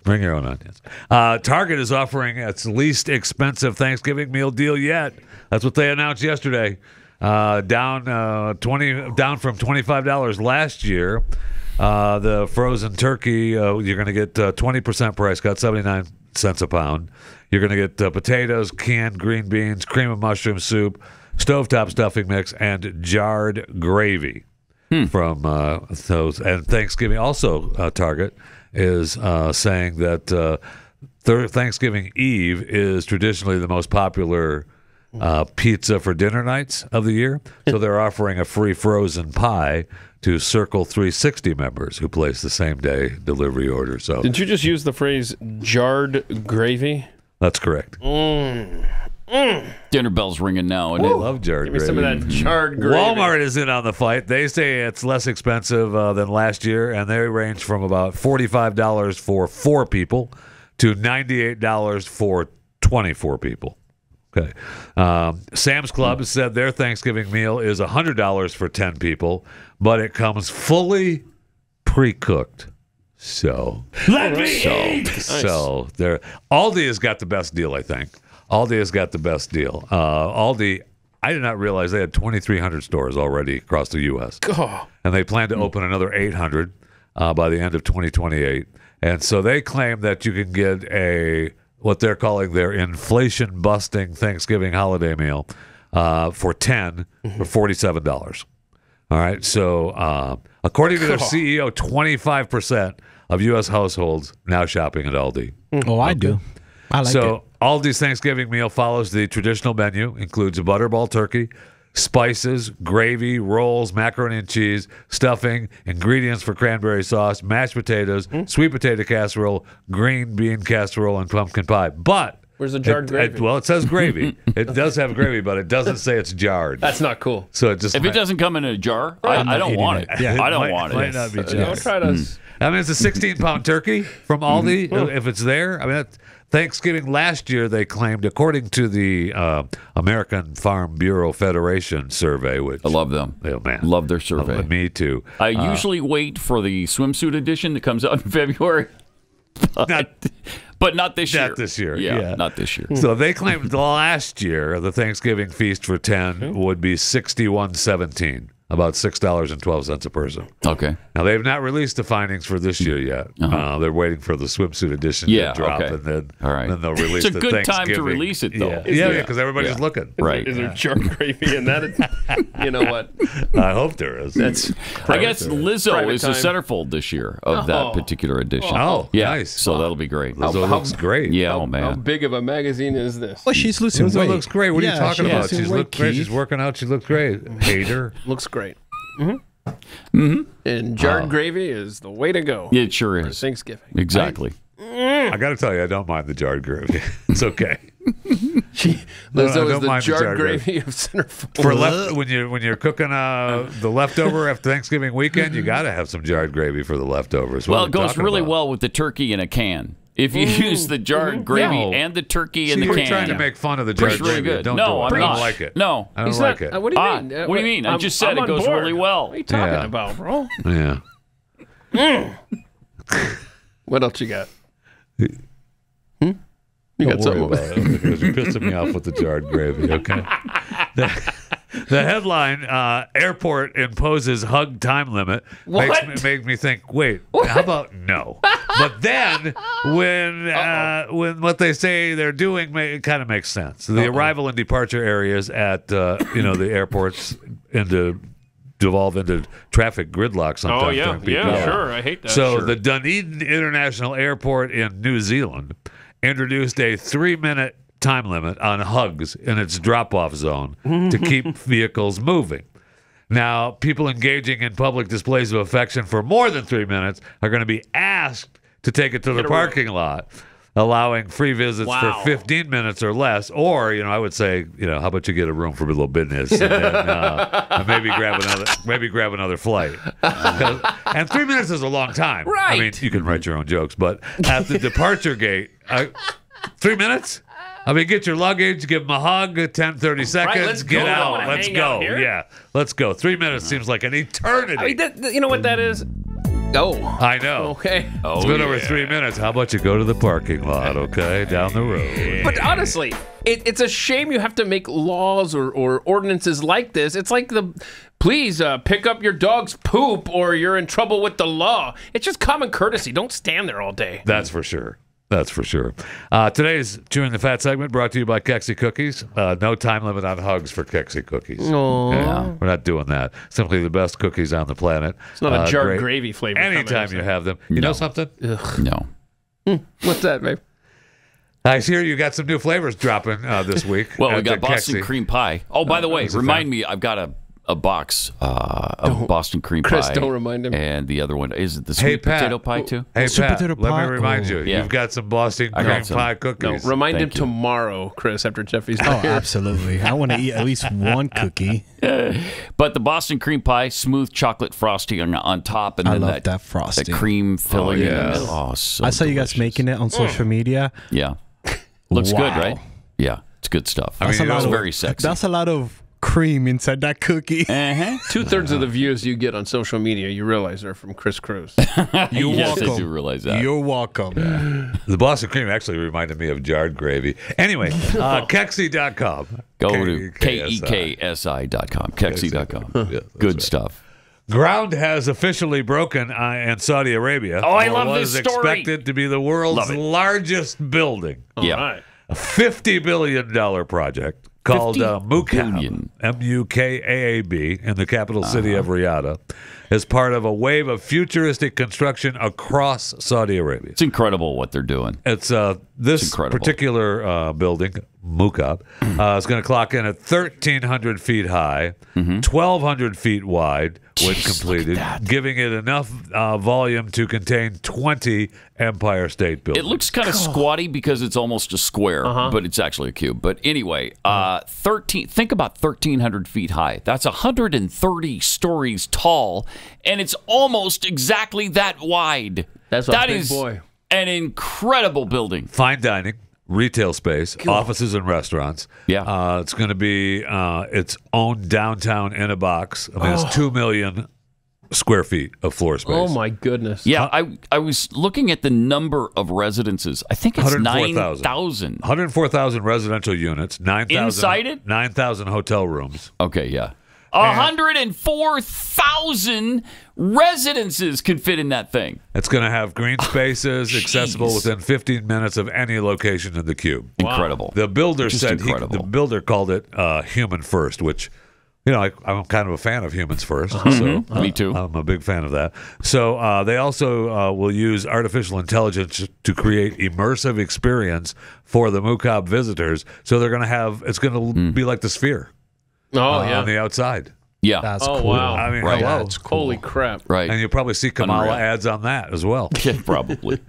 Bring your own onions. Target is offering its least expensive Thanksgiving meal deal yet. That's what they announced yesterday. Down from $25 last year. The frozen turkey, you're going to get 20% price cut, 79 cents a pound. You're going to get potatoes, canned green beans, cream of mushroom soup, stovetop stuffing mix, and jarred gravy from those. And Thanksgiving also, Target is saying that Thanksgiving Eve is traditionally the most popular pizza for dinner nights of the year. So they're offering a free frozen pie to Circle 360 members who place the same day delivery order. So
did you just use the phrase jarred gravy?
That's correct.
Dinner bell's ringing now. And
I love jarred
gravy. Give me some of that jarred gravy.
Walmart is in on the fight. They say it's less expensive than last year, and they range from about $45 for 4 people to $98 for 24 people. Okay. Sam's Club has said their Thanksgiving meal is $100 for 10 people, but it comes fully pre-cooked. So there. Aldi has got the best deal, I think. Aldi has got the best deal. Aldi, I did not realize they had 2,300 stores already across the U.S.
God.
And they plan to open another 800 by the end of 2028. And so they claim that you can get what they're calling their inflation-busting Thanksgiving holiday meal for 10 for $47. All right. So according to their CEO, 25% of U.S. households now shopping at Aldi.
Oh, I do. I like it.
Aldi's Thanksgiving meal follows the traditional menu, includes a butterball turkey, spices, gravy, rolls, macaroni and cheese, stuffing, ingredients for cranberry sauce, mashed potatoes, sweet potato casserole, green bean casserole, and pumpkin pie. But
where's the jarred gravy?
Well, it says gravy. It does have gravy, but it doesn't say it's jarred.
That's not cool.
So it just
if it doesn't come in a jar, I don't want it.
Yeah,
I don't want it.
Might not be jarred.
Don't try to.
I mean, it's a 16-pound turkey from Aldi. If it's there, I mean, Thanksgiving last year, they claimed, according to the American Farm Bureau Federation survey, which
I love them.
Oh, man.
Love their survey.
Me too.
I usually wait for the swimsuit edition that comes out in February. But not this year.
Not this year.
Yeah, not this year.
So they claimed last year the Thanksgiving feast for 10 would be $61.17. About $6.12 a person.
Okay.
Now they have not released the findings for this year yet. They're waiting for the swimsuit edition to drop, and then then they'll release.
It's a good time to release it, though.
Yeah, because everybody's looking.
Right?
Is there jarred gravy in that? You know what?
I hope there is.
I guess Lizzo is the centerfold this year of that particular edition.
Oh,
yeah.
nice.
So that'll be great.
Lizzo looks great.
Yeah,
How big of a magazine is this?
Well, she's losing
Lizzo
weight.
looks great. What are you talking about? She's looked great.
Keith.
She's working out. She looks great. Hater.
Looks great. And jarred gravy is the way to go.
It sure is.
For Thanksgiving.
Exactly.
I got to tell you, I don't mind the jarred gravy. It's okay.
Lizzo is the jarred gravy of centerfold.
When you're cooking the leftover after Thanksgiving weekend, you got to have some jarred gravy for the leftovers.
Well, it goes really well with the turkey in a can. If you use the jarred gravy and the turkey in the can.
You're trying to make fun of the jarred gravy.
Really
Don't
no,
do it.
I'm
I
not.
don't like it.
No.
I don't like it.
What do you mean?
What do you mean? I just said it goes really well.
What are you talking about, bro?
Yeah.
What else you got?
You got something about it because you're pissing me off with the jarred gravy. Okay. The headline: Airport imposes hug time limit. Makes me think. Wait, how about no? But then when what they say they're doing, it kind of makes sense. The arrival and departure areas at the airports devolve into traffic gridlock sometimes.
Oh yeah, sure. I hate that.
So the Dunedin International Airport in New Zealand introduced a 3-minute time limit on hugs in its drop-off zone to keep vehicles moving. Now, people engaging in public displays of affection for more than 3 minutes are going to be asked to take it to the parking lot, allowing free visits for 15 minutes or less. Or, I would say, how about you get a room for a little business and then and maybe grab another flight. And 3 minutes is a long time.
Right.
I mean, you can write your own jokes, but at the departure gate, 3 minutes? I mean, get your luggage, give them a hug, 10, 30 seconds,
right, let's
get
go.
out. Let's go. Yeah, let's go. 3 minutes seems like an eternity.
I mean, you know what that is? Oh.
I know.
Okay.
It's been over 3 minutes. How about you go to the parking lot, okay, down the road?
But honestly, it's a shame you have to make laws or ordinances like this. It's like please pick up your dog's poop or you're in trouble with the law. It's just common courtesy. Don't stand there all day.
That's for sure. That's for sure. Today's Chewing the Fat segment brought to you by Kexi Cookies. No time limit on hugs for Kexi Cookies. Yeah, we're not doing that. Simply the best cookies on the planet.
It's not a jarred gravy flavor.
Anytime you have them. You know something?
No.
What's that, babe?
I hear you got some new flavors dropping this week.
Well, we got Boston cream pie. Oh, by the way, remind me, I've got a box of Boston cream pie.
Chris, don't remind him.
And the other one, is it the sweet potato pie too?
Hey,
sweet
Pat,
potato
let
pie?
me remind you, you've got some Boston cream pie cookies.
No, remind him tomorrow, Chris, after Jeffy's here.
Absolutely. I want to eat at least one cookie.
But the Boston cream pie, smooth chocolate frosting on top, and
I
then
love that frosting.
The cream filling in the middle. Oh, so
I saw you guys making it on social media.
Yeah. Looks good, right? Yeah, it's good stuff.
That's
very sexy.
That's a lot of cream inside that cookie.
2/3 of the views you get on social media, you realize are from Chris Cruz.
You're welcome.
I do realize that.
You're welcome.
Yeah. The Boston cream actually reminded me of jarred gravy. Anyway, Kexi.com.
Go to KEKSI.com. Kexi.com. Good stuff.
Ground has officially broken in Saudi Arabia.
Oh, I love this story.
Was expected to be the world's largest building.
Yeah.
A $50 billion project called Mukaab, M-U-K-A-A-B, in the capital city of Riyadh, as part of a wave of futuristic construction across Saudi Arabia.
It's incredible what they're doing.
It's this particular building, Mukaab, is going to clock in at 1,300 feet high, 1,200 feet wide when completed, giving it enough volume to contain 20 Empire State Buildings.
It looks kind of squatty because it's almost a square, but it's actually a cube. But anyway, think about 1,300 feet high. That's 130 stories tall, and it's almost exactly that wide.
That is boy.
An incredible building.
Fine dining, retail space, offices and restaurants.
Yeah.
It's going to be its own downtown in a box. I mean, it's 2 million square feet of floor space.
Oh, my goodness.
Yeah, I was looking at the number of residences. I think it's 9,000.
104,000 residential units, 9,000
inside it?
9,000 hotel rooms.
Okay, yeah. 104,000 residences can fit in that thing.
It's going to have green spaces accessible within 15 minutes of any location in the cube.
Incredible.
The builder the builder called it human first, which, I'm kind of a fan of humans first. So
me too.
I'm a big fan of that. So they also will use artificial intelligence to create immersive experience for the Mukaab visitors. So they're going to have, it's going to be like the Sphere. On the outside.
Yeah.
That's
Oh,
cool.
wow.
I mean,
Right.
hello.
That's cool.
Holy crap.
Right.
And you'll probably see Kamala
Unreal.
ads on that as well.
Yeah, probably.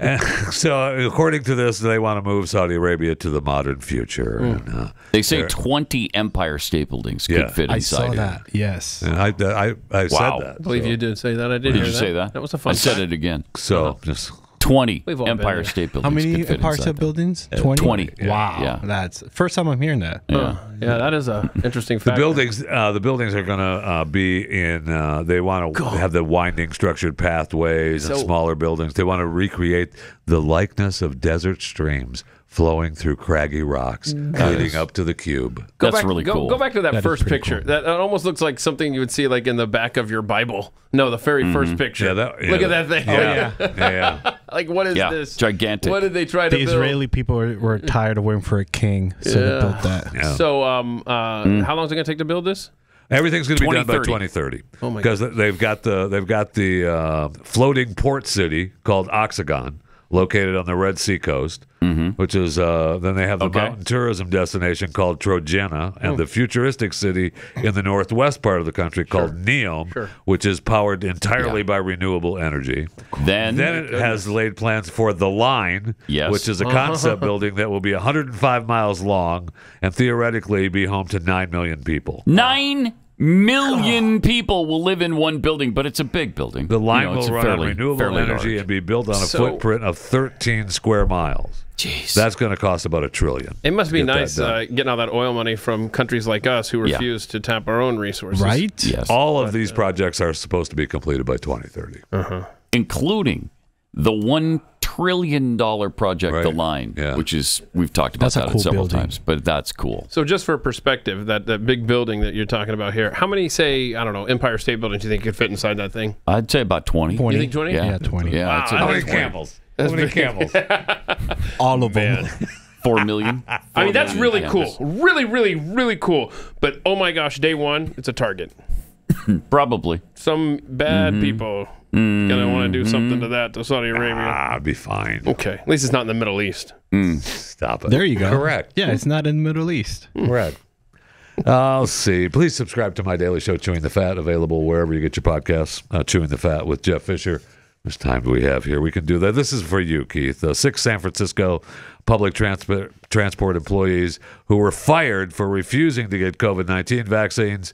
So, according to this, they want to move Saudi Arabia to the modern future. And,
They say 20 Empire State Buildings could fit
I
inside
saw
it.
that. Yes.
and I
Wow.
said that.
I believe you did say that. I did
Did
hear
you
that.
say that?
That was a fun
I said
fact.
it again.
So, just
20
We've all been
Empire
there.
State Buildings
How many
could fit
Empire
inside
State
that.
Buildings? 20?
20.
Wow.
Yeah.
That's first time I'm hearing that.
Yeah.
Yeah, that is a interesting
the
fact.
buildings are going to be in. They want to have the winding, structured pathways and
So-
smaller buildings. They want to recreate the likeness of desert streams flowing through craggy rocks, leading up to the cube.
That's really cool.
Go back to that
That is
first
pretty
picture.
cool.
That almost looks like something you would see like in the back of your Bible. No, the very first picture. Look at that thing.
Yeah.
Like, what is
Yeah,
this?
gigantic.
What did they try to
The
build?
Israeli people were tired of waiting for a king, so they built that.
Yeah.
So, how long is it going to take to build this?
Everything's going to be done by
2030.
2030.
Oh my
Because they've got the floating port city called Oxagon, located on the Red Sea coast, which is then they have the mountain tourism destination called Trojena, and the futuristic city in the northwest part of the country called Neom, which is powered entirely by renewable energy.
Then
it has laid plans for the Line,
Yes.
which is a concept building that will be 105 miles long and theoretically be home to 9 million people.
9 million people will live in one building, but it's a big building.
The line
it's
will
a
run on
fairly
renewable energy
large.
and be built on a
So-
footprint of 13 square miles.
Jeez.
That's going to cost about $1 trillion.
It must be
Get that
nice
done.
getting all that oil money from countries like us who refuse to tap our own resources.
Right?
Yes.
All of these projects are supposed to be completed by 2030.
Including the $1 trillion project,
Right.
The Line,
Yeah.
which is, we've talked about
That's a
that
cool
several
building.
times, but that's cool.
So just for perspective, that big building that you're talking about here, how many, say, I don't know, Empire State Buildings do you think could fit inside that thing?
I'd say about 20.
20.
You think 20?
Yeah.
Yeah, 20.
Yeah,
Wow,
I'd say
how
about
many
20.
camels? How many camels?
All of them.
4 million.
I mean, that's
4
really
million
cool. Really, really, really cool. But, oh my gosh, day one, it's a target.
Probably.
Some bad people gonna want to do something to that to Saudi Arabia.
I'd be fine.
Okay, at least it's not in the Middle East.
Stop it.
There you go.
Correct.
Yeah, it's not in the Middle East.
Correct. I'll see. Please subscribe to my daily show, Chewing the Fat, available wherever you get your podcasts. Chewing the Fat with Jeff Fisher. How much time do we have here? We can do that. This is for you, Keith. 6 San Francisco public transport employees who were fired for refusing to get COVID-19 vaccines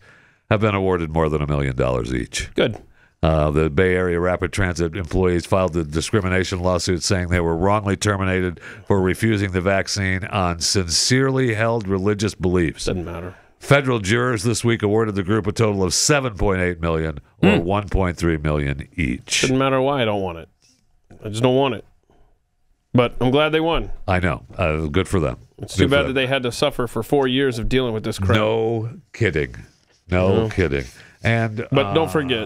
have been awarded more than $1 million each.
Good.
The Bay Area Rapid Transit employees filed a discrimination lawsuit saying they were wrongly terminated for refusing the vaccine on sincerely held religious beliefs.
Doesn't matter.
Federal jurors this week awarded the group a total of $7.8 million or $1.3 million each.
Doesn't matter why I don't want it. I just don't want it. But I'm glad they won.
I know. Good for them.
It's too bad that they had to suffer for 4 years of dealing with this crap.
No kidding. No kidding. And
But don't forget,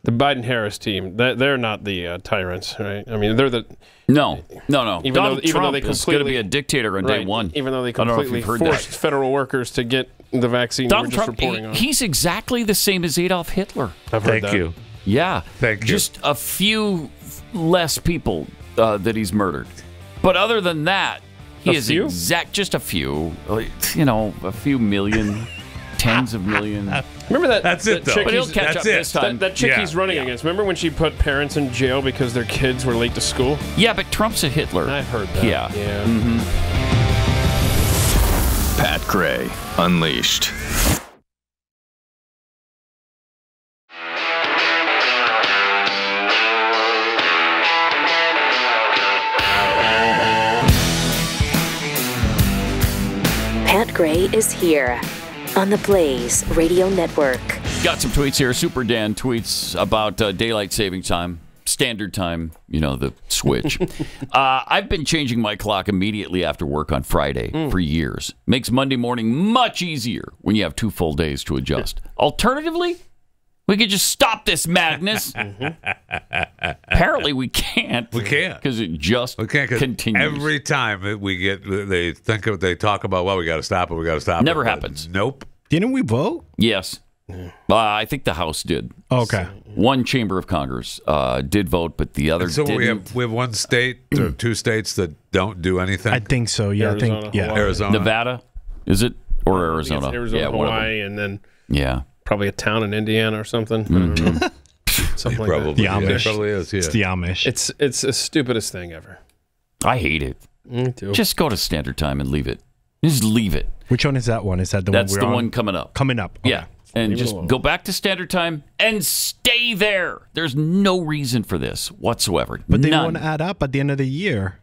the Biden-Harris team, they're not the tyrants, right? I mean, they're the...
No.
Even
Donald
though they
Trump is going to be a dictator on day
right,
one.
Even though they
I don't know if
completely
you've heard
forced
that.
federal workers to get the vaccine
Donald
we're just
Trump,
reporting on.
he's exactly the same as Adolf Hitler.
I've heard that.
Thank you.
Yeah.
Thank you.
Just a few less people that he's murdered. But other than that, he is just a few. A few million, tens of millions.
Remember that?
That's it, though.
chick
But he'll
he's-
catch up this time.
That chick he's running against. Remember when she put parents in jail because their kids were late to school?
Yeah, but Trump's a Hitler.
I've heard that.
Yeah.
Pat Gray Unleashed.
Pat Gray is here on the Blaze Radio Network.
Got some tweets here. Super Dan tweets about daylight saving time, standard time, the switch. I've been changing my clock immediately after work on Friday for years. Makes Monday morning much easier when you have 2 full days to adjust. Alternatively, we could just stop this madness. Apparently, we can't.
We can't.
Because it just continues.
Every time they talk about, well, we got to stop it, we got to stop it.
Never happens.
Nope.
Didn't we vote?
Yes. I think the House did.
Okay.
One chamber of Congress did vote, but the other
So
didn't.
we have one state or 2 states that don't do anything.
I think so. Yeah,
Arizona, Hawaii.
Arizona,
Nevada, is it, or Arizona?
Arizona,
yeah, one of them.
Hawaii, and then
Yeah.
probably a town in Indiana or something. Something like
probably,
that.
The Amish.
Yeah, probably is. Yeah.
It's the Amish.
It's the stupidest thing ever.
I hate it.
Me too.
Just go to Standard Time and leave it. Just leave it.
Which one is that one? Is that the
That's
one
the
we're on?
one coming up.
Coming up. Okay.
Yeah. And just go back to Standard Time and stay there. There's no reason for this whatsoever.
But they
None.
won't add up at the end of the year.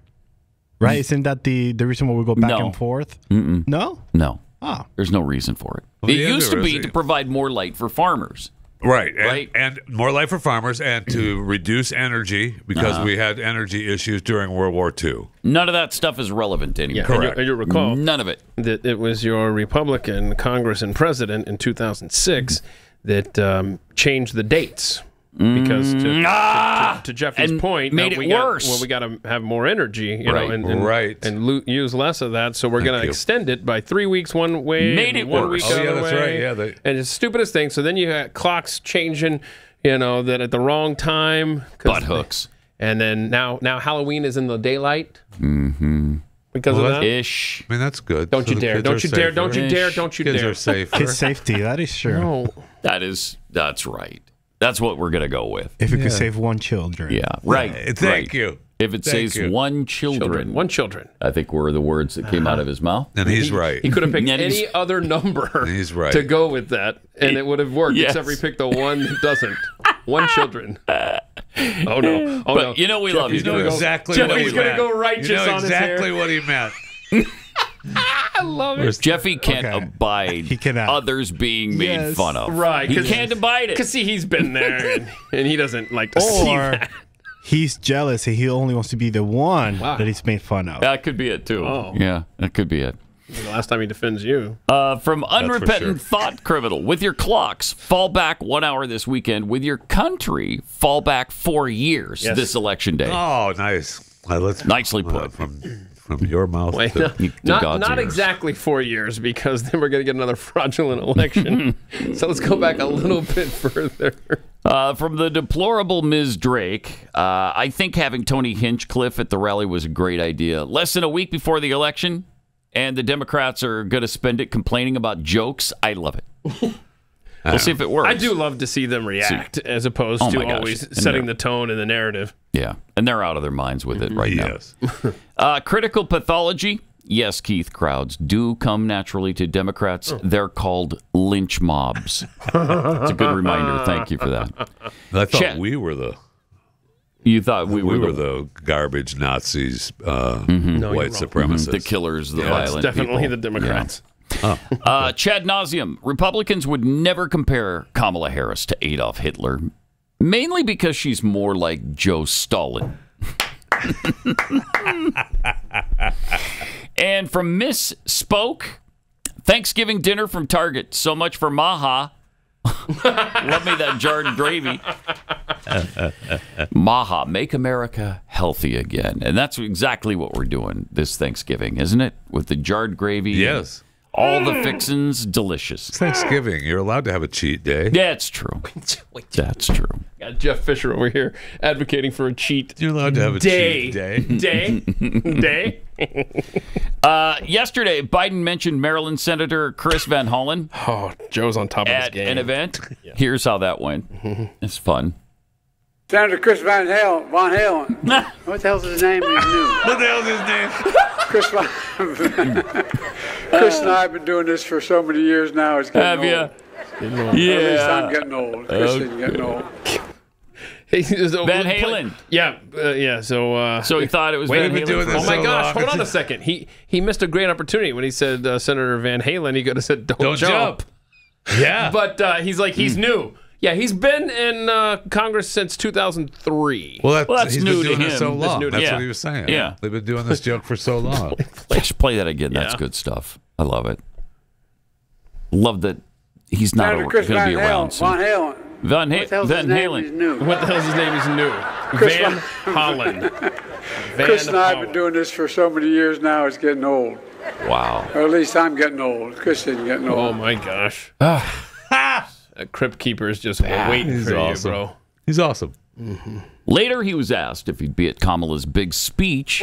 Right? Isn't that the reason why we go back and forth?
Mm-mm.
No?
No.
Oh.
There's no reason for it.
Well,
It
the
used to be
interesting-
to provide more light for farmers.
Right.
Right.
And more light for farmers and to reduce energy because we had energy issues during World War II.
None of that stuff is relevant anymore.
Yeah,
Correct.
And you recall
None of it.
that it was your Republican Congress and President in 2006 that changed the dates. Because to Jeffy's
and
point,
made it worse.
We got to have more energy, you
Right.
know, and use less of that. So we're going to extend it by 3 weeks one way,
Made it
1
worse.
week the
Oh, yeah,
other
that's
way.
right. Yeah,
and it's the stupidest thing. So then you had clocks changing, you know, that at the wrong time.
Butt hooks.
And then now Halloween is in the daylight.
Mm-hmm.
Because of that?
Ish.
I mean, that's good.
Don't
So
you
the
dare.
kids
Don't
are
you dare.
safer.
Don't you dare. Don't you
Kids
dare.
are safer.
Kids safety. That is true.
No.
That's right. That's what we're going to go with.
If it could save one children.
Yeah. Right.
Thank
right.
you.
If it
Thank
saves
you.
one children.
One children.
I think were the words that came out of his mouth.
And he's right.
He could have picked
And he's-
any other number
He's right.
to go with that, and it would have worked,
Yes.
except he picked the one that doesn't. One children. Oh, no. Oh,
But
no.
you know we love you.
You know exactly what
Jeffy's
he
going to
meant.
go righteous
You know
on
exactly
his hair.
what he meant.
I love it.
Jeffy can't abide
He cannot.
others being made
Yes.
fun of.
Right.
He can't abide it.
Because, see, he's been there, and he doesn't like to see
Or
that.
he's jealous and he only wants to be the one that he's made fun of.
That could be it, too.
Oh.
Yeah, that could be it.
The last time he defends you.
From unrepentant thought criminal. With your clocks, fall back 1 hour this weekend. With your country, fall back 4 years this election day.
Oh, nice.
Nicely put.
From your mouth
Wait,
to
not exactly 4 years, because then we're going to get another fraudulent election. So let's go back a little bit further.
From the deplorable Ms. Drake, I think having Tony Hinchcliffe at the rally was a great idea. Less than a week before the election, and the Democrats are going to spend it complaining about jokes. I love it. We'll see if it works.
I do love to see them react, as opposed
Oh
to
my gosh.
always
And
setting
they're-
the tone and the narrative.
Yeah, and they're out of their minds with it right
Yes.
now. Critical pathology. Yes, Keith, crowds do come naturally to Democrats. They're called lynch mobs. It's a good reminder. Thank you for that.
I thought we were the...
You thought we were
the garbage Nazis,
No, you're
white
wrong.
supremacists.
the killers, the
Yeah,
violent
It's definitely
people.
the Democrats.
Yeah. Chad nauseum. Republicans would never compare Kamala Harris to Adolf Hitler, mainly because she's more like Joe Stalin. And from Miss Spoke, Thanksgiving dinner from Target. So much for Maha. Love me that jarred gravy. Maha, make America healthy again. And that's exactly what we're doing this Thanksgiving, isn't it? With the jarred gravy.
Yes.
All the fixins, delicious.
It's Thanksgiving. You're allowed to have a cheat day.
Yeah, it's true. That's true.
Got Jeff Fisher over here advocating for a cheat.
You're allowed to have a cheat day.
Day.
Yesterday, Biden mentioned Maryland Senator Chris Van Hollen.
Oh, Joe's on top of his
at
game.
an event. Here's how that went. It's fun.
Senator Chris Van Halen. What the hell's his name? He's new.
What the hell's his name?
Chris and I have been doing this for so many years now. It's getting
Have
old.
you?
At least
Yeah.
I'm getting old. Chris isn't getting old.
Van Halen.
Yeah. So
he thought it was
Wait,
Van
been
Halen.
doing
for
this
a
Oh my
so
gosh!
long.
Hold on a second. He missed a great opportunity when he said Senator Van Halen. He could have said, "Don't jump."
Yeah.
But he's new. Yeah, he's been in Congress since 2003.
Well,
that's
he's
new
been doing
to
this
him.
so
That's
long.
new to
That's
him.
what he was saying.
Yeah.
They've been doing this joke for so long.
Let's play that again. That's
Yeah.
good stuff. I love it. Love that he's not
Senator
going
Chris
to
Van
be around soon.
Halen.
Van
What the hell's his
Van
name? He's
Halen.
new.
What the hell's his name? He's new.
Chris
Van
Van-
Hollen.
Chris and I have been doing this for so many years now. It's getting old.
Wow.
Or at least I'm getting old. Chris isn't getting old.
Oh my gosh. A crypt keeper is just waiting
He's
for
awesome.
you, bro.
He's awesome.
Later, he was asked if he'd be at Kamala's big speech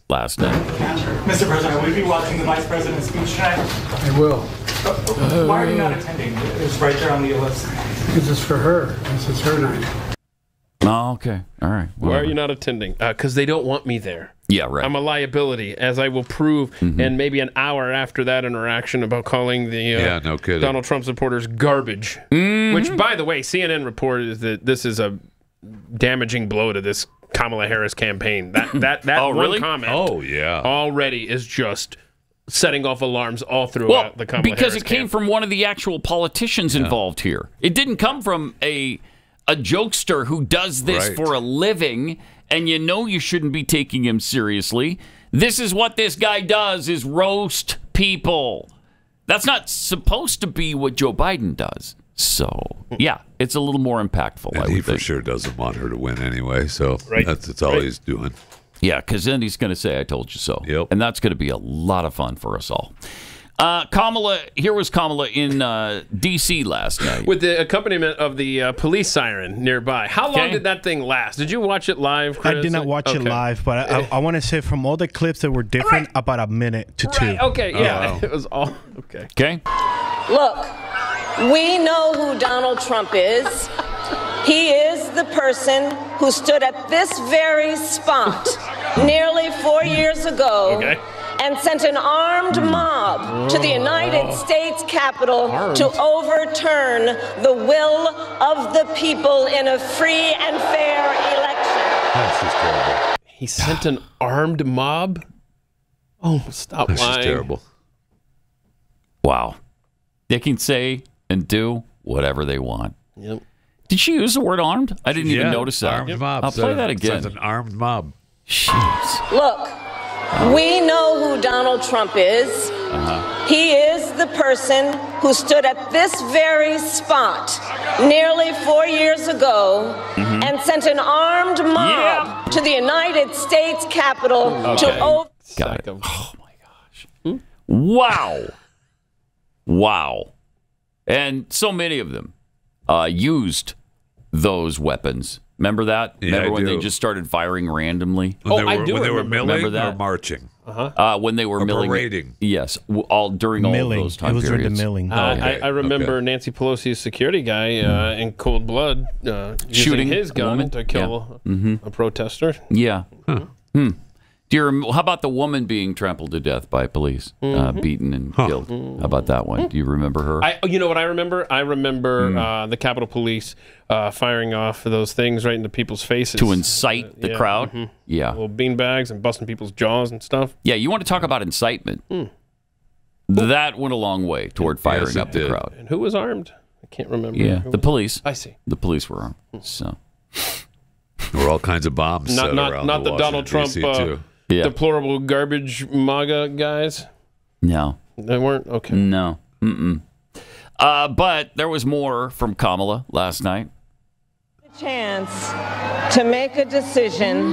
last night.
Mr. President, will you be watching the Vice President's speech tonight?
I will.
Why are you not attending? It's right there on the list.
This is for her. This is her night.
Oh, okay. All right.
Why are you not attending? Because they don't want me there.
Yeah, right.
I'm a liability, as I will prove, and maybe an hour after that interaction about calling the
no kidding.
Donald Trump supporters garbage. Which, by the way, CNN reported that this is a damaging blow to this Kamala Harris campaign. That one
really?
comment
yeah.
already is just setting off alarms all throughout the Kamala
because
Harris
it came from one of the actual politicians involved here. It didn't come from a jokester who does this for a living, and you know you shouldn't be taking him seriously. This is what this guy does, is roast people. That's not supposed to be what Joe Biden does. So, yeah, it's a little more impactful.
And he for sure doesn't want her to win anyway, so that's all he's doing.
Yeah, because then he's going to say, I told you so.
Yep.
And that's going to be a lot of fun for us all. Here was Kamala in D.C. last night.
With the accompaniment of the police siren nearby. How long did that thing last? Did you watch it live, Chris?
I did not watch it live, but I want to say from all the clips that were different, about a minute to two.
Okay, yeah. It was all... Okay.
Okay.
Look, we know who Donald Trump is. He is the person who stood at this very spot nearly 4 years ago and sent an armed mob to the United States Capitol to overturn the will of the people in a free and fair election.
That's just terrible.
He sent an armed mob? Oh, stop lying.
That's just terrible.
Wow. They can say and do whatever they want.
Yep.
Did she use the word armed? I didn't even notice that.
Armed mob.
I'll play that again.
It's an armed mob.
Jeez.
Look, we know who Donald Trump is. He is the person who stood at this very spot nearly 4 years ago and sent an armed mob to the United States Capitol to over...
Got it. Oh, my gosh. Wow. Wow. And so many of them used those weapons. Remember that?
Yeah,
Remember when
I do.
they just started firing randomly?
When
I do
when they were
remember.
milling
Remember that?
or marching?
When they were
Or
milling.
parading.
Yes, during all of
Milling.
those time
It was during the
periods.
milling.
I remember Nancy Pelosi's security guy in cold blood
Shooting
using his
a
gun
woman?
to kill
Yeah.
a protester.
Yeah. How about the woman being trampled to death by police, beaten and killed? How about that one? Do you remember her?
You know what I remember? I remember the Capitol Police firing off those things right into people's faces.
To incite the crowd? Yeah.
Little beanbags and busting people's jaws and stuff.
Yeah, you want to talk about incitement. That went a long way toward firing up the crowd.
And who was armed? I can't remember.
Yeah,
Who
the
was-
police.
I see.
The police were armed. So
There were all kinds of bombs set around
Not the Donald Trump
Washington, D.C. too.
deplorable garbage MAGA guys.
No.
They weren't? Okay.
No. But there was more from Kamala last night.
Chance to make a decision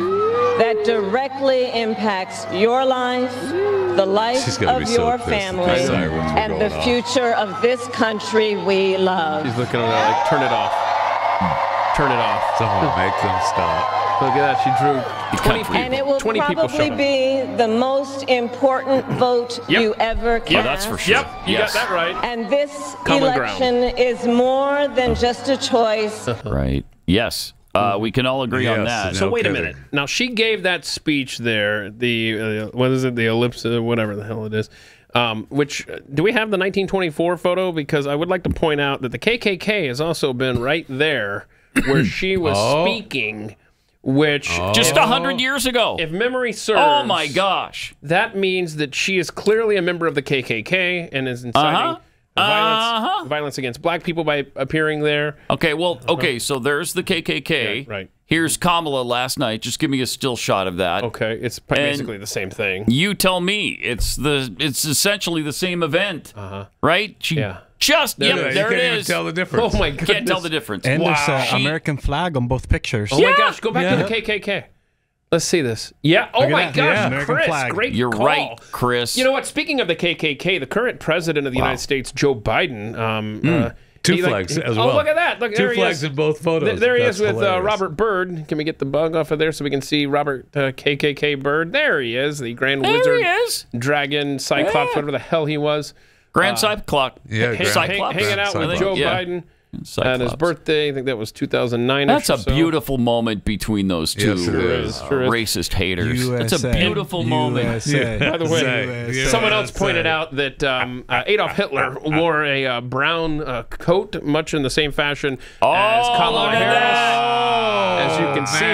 that directly impacts your life, the life
She's gonna
of
be so
your
pissed.
family,
The sirens were
and the
going off.
future of this country we love.
He's looking at her like, turn it off. Turn it off.
Someone make them stop.
Look at that. She drew 20 people.
And it will
20 people
probably
showing.
be the most important vote you ever cast.
Yeah, that's for sure.
Yep, you got that right.
And this
Common
election is more than just a choice.
Right. Yes. We can all agree on that.
So wait a minute. Now she gave that speech there. The what is it? The ellipse, whatever the hell it is. Which do we have the 1924 photo? Because I would like to point out that the KKK has also been right there where she was speaking. Which
just 100 years ago,
if memory serves.
Oh my gosh!
That means that she is clearly a member of the KKK and is inciting violence against black people by appearing there.
Okay, well, so there's the KKK.
Yeah, right.
Here's Kamala last night. Just give me a still shot of that.
Okay, it's basically the same thing.
You tell me. It's essentially the same event, right? Just
there
it
you can't
is.
even tell the difference.
Oh my goodness.
Can't tell the difference.
And there's an American flag on both pictures.
Oh my gosh, go back to the KKK. Let's see this. Yeah. Oh my gosh, Chris, great
You're
call.
right, Chris.
You know what? Speaking of the KKK, the current president of the United States, Joe Biden,
Two flags as well.
Oh, look at that! Look,
Two flags in both photos.
There he
That's
is with
hilarious.
Robert Byrd. Can we get the bug off of there so we can see Robert KKK Byrd? There he is, the Grand Wizard,
he is.
Dragon, Cyclops, whatever the hell he was.
Grand Cyclops.
Yeah,
hanging out with Joe Biden. And his birthday, I think that was 2009.
That's a beautiful moment between those two racist haters. That's a beautiful moment.
By the way, someone else pointed out that Adolf Hitler wore a brown coat, much in the same fashion as Kamala Harris. As you can see,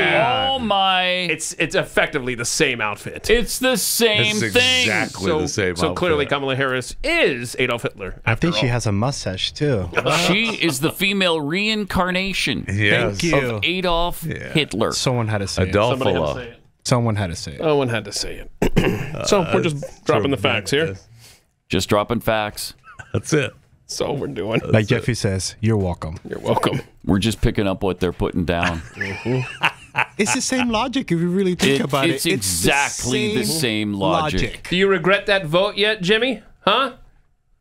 it's effectively the same outfit.
It's the same thing.
Exactly the same outfit.
So clearly, Kamala Harris is Adolf Hitler.
I think she has a mustache too.
She is the female reincarnation of Adolf Hitler.
Someone had to say
it.
Someone had to say it.
Someone had to say it. So we're just dropping the facts here.
Just dropping facts.
That's it.
That's all we're doing.
Like Jeffy says, you're welcome.
You're welcome.
We're just picking up what they're putting down.
It's the same logic if you really think about it.
It's exactly the same logic.
Do you regret that vote yet, Jimmy? Huh?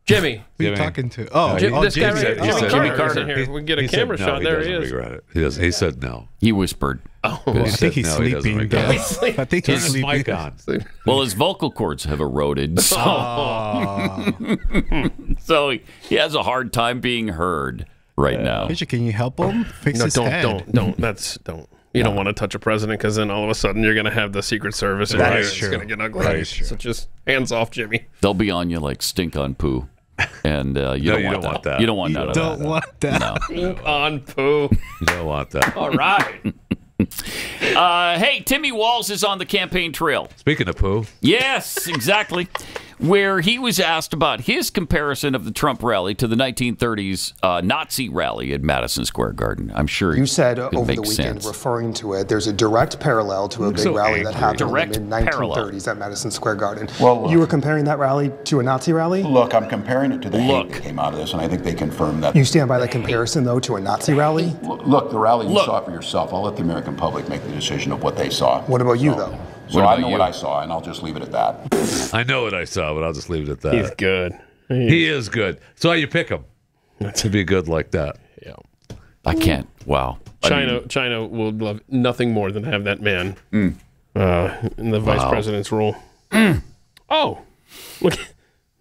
Jimmy.
Who are you talking to? Oh,
this guy
Jimmy.
right Jimmy Carter. Here. We can get a camera shot. There he is.
He said no.
He whispered.
I think he's sleeping. I think he's sleeping.
Well, his vocal cords have eroded, so he has a hard time being heard right now.
Fisher, can you help him fix his head?
Don't. You don't want to touch a president because then all of a sudden you're going to have the Secret Service.
That is
it's
true.
going to get ugly.
That is true.
So just hands off, Jimmy.
They'll be on you like stink on poo. And you don't want that. You don't want none of that.
Don't want that.
No.
Stink on poo.
You don't want that.
All right.
Hey, Timmy Walz is on the campaign trail.
Speaking of poo.
Yes, exactly. Where he was asked about his comparison of the Trump rally to the 1930s Nazi rally at Madison Square Garden. I'm sure
you said over the weekend,
sense.
referring to it, there's a direct parallel to a big rally that happened in the mid-1930s at Madison Square Garden.
Well,
you were comparing that rally to a Nazi rally?
Look, I'm comparing it to the hate that came out of this, and I think they confirmed that.
You stand by that comparison, though, to a Nazi rally?
Look, the rally you saw for yourself. I'll let the American public make the decision of what they saw.
What about you, though?
So I know what I saw, and I'll just leave it at that.
I know what I saw, but I'll just leave it at that.
He's good.
He is good. So how you pick him to be good like that?
Yeah.
I can't. Wow.
China will love nothing more than to have that man in the vice president's role. Oh, look at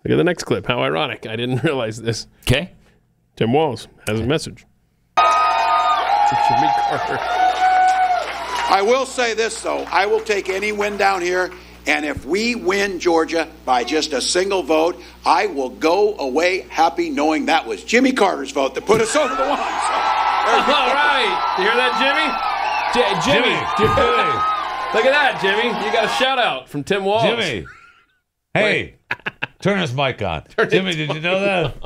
the next clip. How ironic. I didn't realize this.
Okay.
Tim Walz has a message. Jimmy Carter.
I will say this, though. I will take any win down here, and if we win Georgia by just a single vote, I will go away happy knowing that was Jimmy Carter's vote that put us over the line. So,
all right. You hear that, Jimmy? Jimmy. Look at that, Jimmy. You got a shout-out from Tim Walz.
Jimmy. Hey, turn his mic on. Jimmy, did you know that?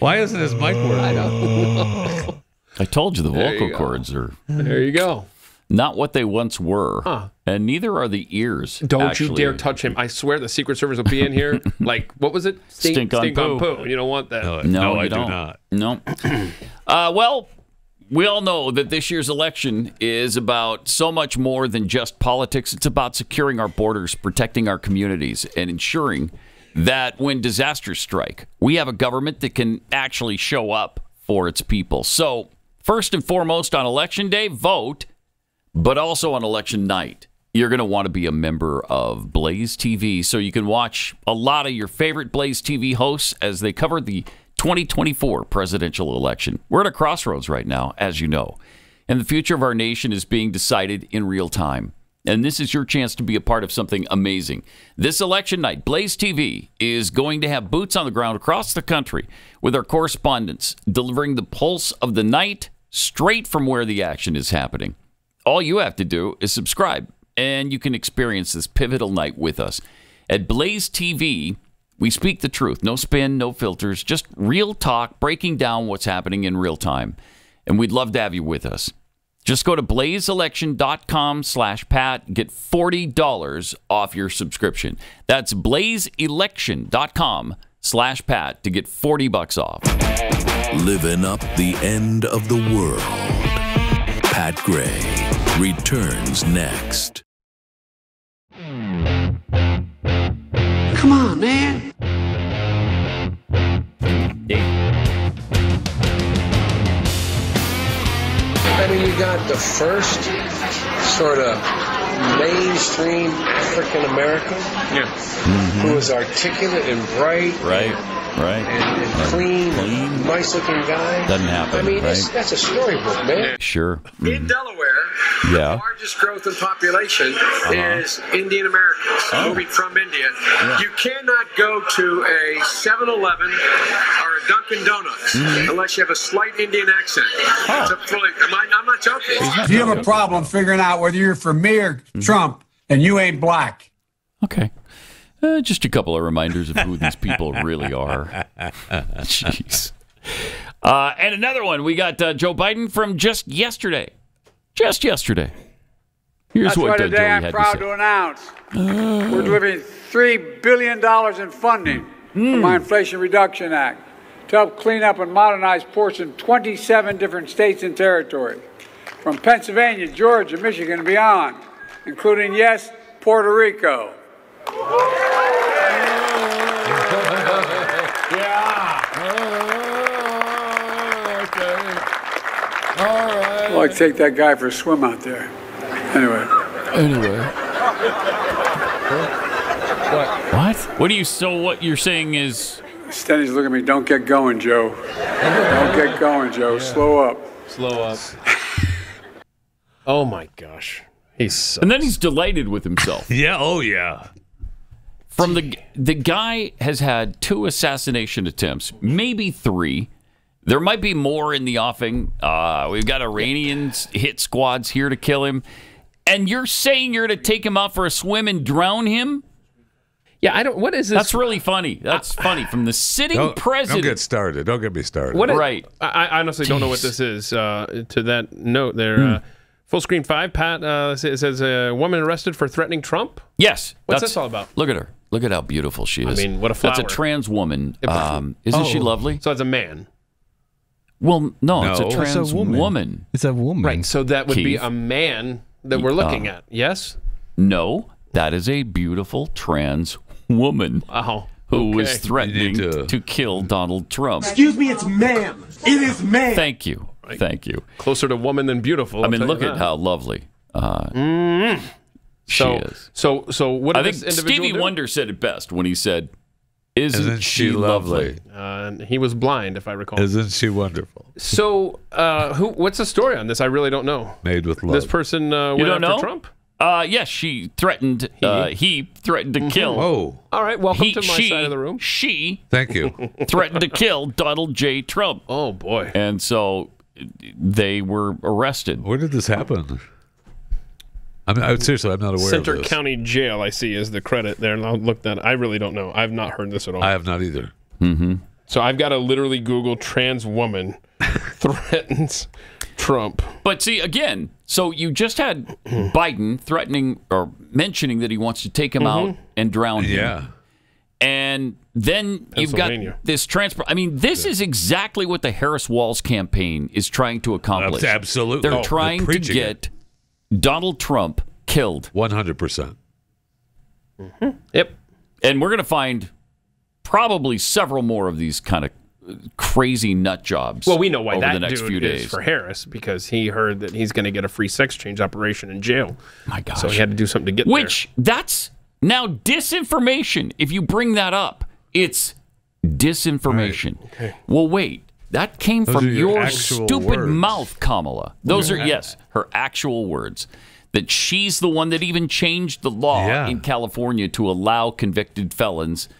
Why isn't his mic working?
I don't know.
I told you the vocal cords are...
There you go.
Not what they once were, and neither are the ears.
Don't you dare touch him. I swear the Secret Service will be in here. Like, what was it?
Stink on
poo. You don't want that.
No,
I
don't.
do not.
No. Well, we all know that this year's election is about so much more than just politics. It's about securing our borders, protecting our communities, and ensuring that when disasters strike, we have a government that can actually show up for its people. So, first and foremost on Election Day, vote. But also on election night, you're going to want to be a member of Blaze TV so you can watch a lot of your favorite Blaze TV hosts as they cover the 2024 presidential election. We're at a crossroads right now, as you know, and the future of our nation is being decided in real time. And this is your chance to be a part of something amazing. This election night, Blaze TV is going to have boots on the ground across the country with our correspondents delivering the pulse of the night straight from where the action is happening. All you have to do is subscribe, and you can experience this pivotal night with us. At Blaze TV, we speak the truth. No spin, no filters, just real talk, breaking down what's happening in real time. And we'd love to have you with us. Just go to blazeelection.com/Pat. Get $40 off your subscription. That's blazeelection.com/Pat to get $40 off.
Living up the end of the world. Pat Gray returns next.
Come on, man.
I mean, you got the first sort of
mainstream African American who is articulate and bright. And clean, nice looking guy.
Doesn't happen.
I mean,
right?
that's a storybook, man.
Sure.
In Delaware, the largest growth in population is Indian Americans moving from India. You cannot go to a 7-Eleven or a Dunkin' Donuts unless you have a slight Indian accent. It's a I'm not joking.
If you have a problem figuring out whether you're for me or Trump, and you ain't black.
Okay. Just a couple of reminders of who these people really are. Jeez. And another one. We got Joe Biden from just yesterday. Just yesterday. Here's
That's
what
why
Joey
today
had
I'm
to
proud
say.
to announce we're delivering $3 billion in funding from my Inflation Reduction Act to help clean up and modernize ports in 27 different states and territories, from Pennsylvania, Georgia, Michigan, and beyond, including, yes, Puerto Rico. I'd like to take that guy for a swim out there. Anyway.
What? What you're saying is...
Stenny's looking at me. Don't get going, Joe. Don't get going, Joe. Slow up.
Slow up. Oh, my gosh.
And then he's delighted with himself.
Yeah.
From the guy has had 2 assassination attempts, maybe 3. There might be more in the offing. We've got Iranians hit squads here to kill him. And you're saying you're to take him out for a swim and drown him?
Yeah, what is this?
That's really funny. That's funny. From the sitting president.
Don't get started. Don't get me started.
Right.
I honestly don't know what this is. To that note there, Full Screen 5, Pat, it says a woman arrested for threatening Trump?
Yes.
What's this all about?
Look at her. Look at how beautiful she is.
I mean, what a flower.
That's a trans woman. Isn't she lovely?
So it's a man.
Well, no, it's a trans woman.
It's a woman.
Right, so that would be a man that we're looking at, yes?
No, that is a beautiful trans woman who was threatening to kill Donald Trump.
Excuse me, it's ma'am. It is ma'am.
Thank you. Thank you.
Closer to woman than beautiful.
I mean, look at how lovely she is.
So what did
I
this
think
individual
Stevie
do?
Wonder said it best when he said, Isn't she lovely?
He was blind, if I recall.
Isn't she wonderful?
So, what's the story on this? I really don't know.
Made with love.
This person went after Trump?
Yes, she threatened. He threatened to kill.
Oh,
all right. Welcome to my side of the room.
She,
thank you,
threatened to kill Donald J. Trump.
Oh boy!
And so they were arrested.
Where did this happen? I mean, seriously, I'm not aware
Center
of this.
County Jail, I see, is the credit there. And I'll look that. I really don't know. I've not heard this at all.
I have not either.
Mm-hmm.
So I've got to literally Google trans woman threatens Trump.
But see, again, so you just had Biden threatening or mentioning that he wants to take him out and drown him.
Yeah.
And then you've got this transfer. I mean, this is exactly what the Harris-Walz campaign is trying to accomplish.
Absolutely.
They're trying to get Donald Trump killed.
100%.
Yep. And we're going to find probably several more of these kind of crazy nut jobs.
Well, we know why
over
that
the next
dude
few days
is for Harris, because he heard that he's going to get a free sex change operation in jail.
My gosh.
So he had to do something to get
Which, that's now disinformation. If you bring that up, it's disinformation.
Right. Okay.
Well, wait. That came
Those
from
are your
your
actual
stupid
words.
mouth, Kamala. Those are, yes, her actual words. That she's the one that even changed the law in California to allow convicted felons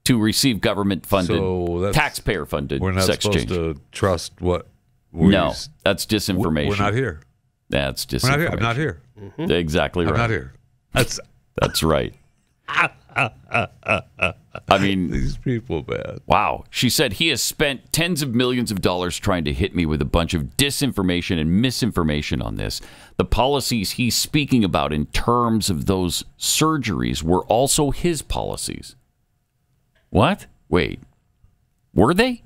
to receive government-funded, taxpayer-funded
We're not
sex
supposed
change.
to trust what
No, that's disinformation.
We're not here.
That's disinformation.
We're not here. I'm not here.
Exactly right.
I'm not here.
That's right. I mean,
these people, man.
Wow. She said he has spent tens of millions of dollars trying to hit me with a bunch of disinformation and misinformation on this. The policies he's speaking about in terms of those surgeries were also his policies. What? Wait. Were they?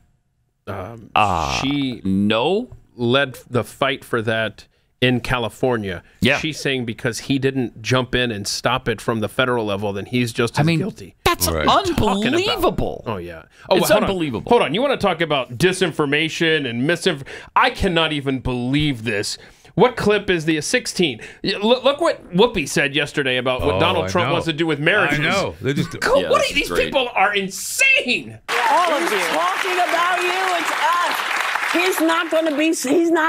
She
no
led the fight for that in California.
Yeah.
She's saying because he didn't jump in and stop it from the federal level, then he's just as guilty.
That's unbelievable.
Oh, yeah.
It's
hold on.
unbelievable.
Hold on. You want to talk about disinformation and misinformation? I cannot even believe this. What clip is the 16? Look what Whoopi said yesterday about what Donald Trump wants to do with marriages.
I know. They just
these people are insane.
All of you talking about you. It's us. He's not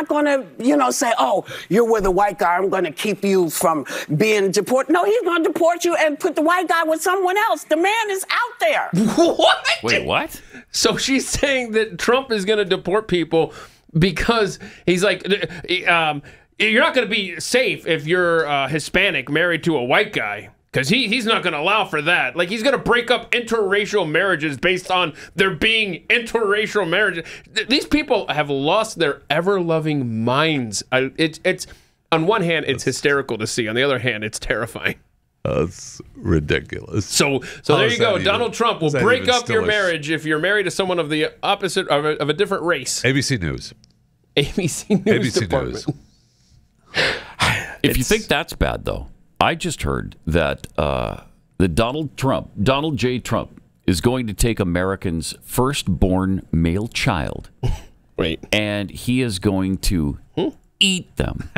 going to say, oh, you're with a white guy. I'm going to keep you from being deported. No, he's going to deport you and put the white guy with someone else. The man is out there.
What?
Wait, what?
So she's saying that Trump is going to deport people because he's like, you're not going to be safe if you're Hispanic married to a white guy. Because he's not going to allow for that. Like, he's going to break up interracial marriages based on there being interracial marriages. These people have lost their ever-loving minds. It's on one hand, it's hysterical to see. On the other hand, it's terrifying.
That's ridiculous.
So there you go. Donald Trump will break up your marriage if you're married to someone of the opposite, of a different race.
ABC News.
ABC News Department.
If you think that's bad, though, I just heard that Donald J. Trump, is going to take Americans' firstborn male child.
Wait.
And he is going to eat them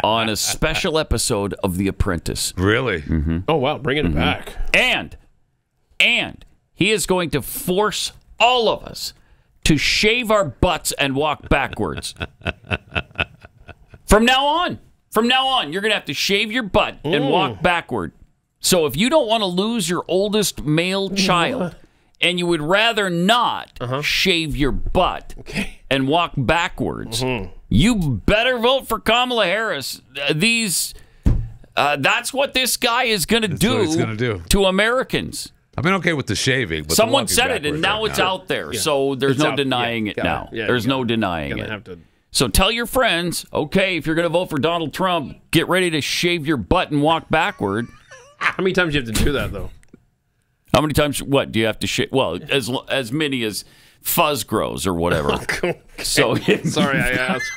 on a special episode of The Apprentice.
Really?
Mm-hmm.
Oh, wow. Bringing it back.
And he is going to force all of us to shave our butts and walk backwards. From now on, you're going to have to shave your butt and walk backward. So if you don't want to lose your oldest male child and you would rather not shave your butt and walk backwards, you better vote for Kamala Harris. That's what this guy is going to do to Americans.
I've been okay with the shaving. But
someone said it, and now it's out there. Yeah. So there's no denying it now. There's no denying it. So tell your friends, okay, if you're going to vote for Donald Trump, get ready to shave your butt and walk backward.
How many times do you have to do that, though?
How many times? What do you have to shave? Well, as many as fuzz grows or whatever. So
sorry, I asked.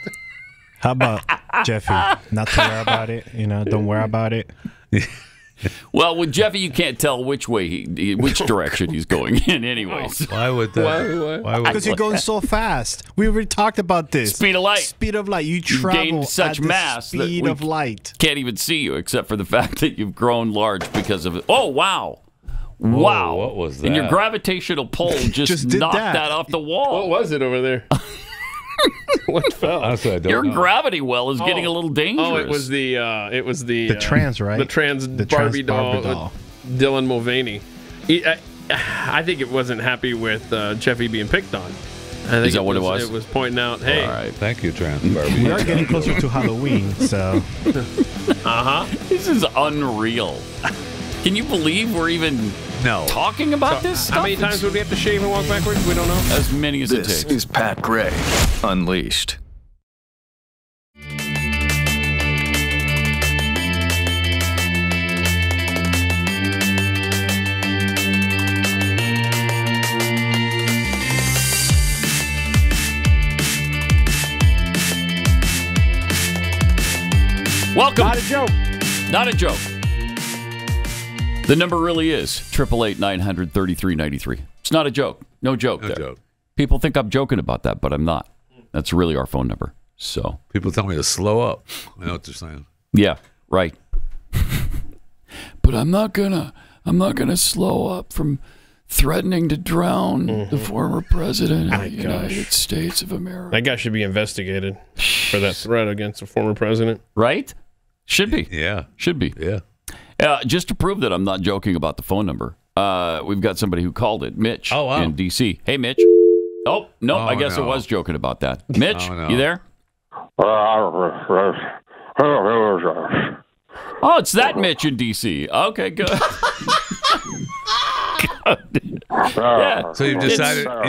How about Jeffy? Not to worry about it. Don't worry about it.
Well, with Jeffy, you can't tell which direction he's going in anyway.
Why would that?
Why? Because you're going so fast. We already talked about this.
Speed of light.
Speed of light. You travel
such
at the
mass
speed of light.
Can't even see you except for the fact that you've grown large because of it. Oh, wow. Wow.
What was that?
And your gravitational pull just knocked that off the wall.
What was it over there? What fell?
Honestly, I don't
Your
know.
gravity well is getting a little dangerous.
Oh, it was the
trans, right?
The trans Barbie doll. Dillon Mulvaney. I think it wasn't happy with Jeffy being picked on. I think
is that what it was?
It was pointing out, hey.
All right, thank you, trans Barbie.
We are getting closer to Halloween, so.
This is unreal. Can you believe we're even talking about this stuff?
How many times would we have to shave and walk backwards? We don't know.
As many as it takes.
This is Pat Gray, Unleashed.
Welcome.
Not a joke.
Not a joke. The number really is 888-900-3393. It's not a joke. No joke.
No joke.
People think I'm joking about that, but I'm not. That's really our phone number. So
people tell me to slow up. I know what they're saying.
Yeah, right. But I'm not gonna slow up from threatening to drown the former president of the United States of America.
That guy should be investigated for that threat against the former president.
Right? Should be.
Yeah.
Should be.
Yeah.
Just to prove that I'm not joking about the phone number, we've got somebody who called it, Mitch in D.C. Hey, Mitch. Oh, no, I guess I was joking about that. Mitch, you there? Oh, it's that Mitch in D.C. Okay, good.
Yeah. So you've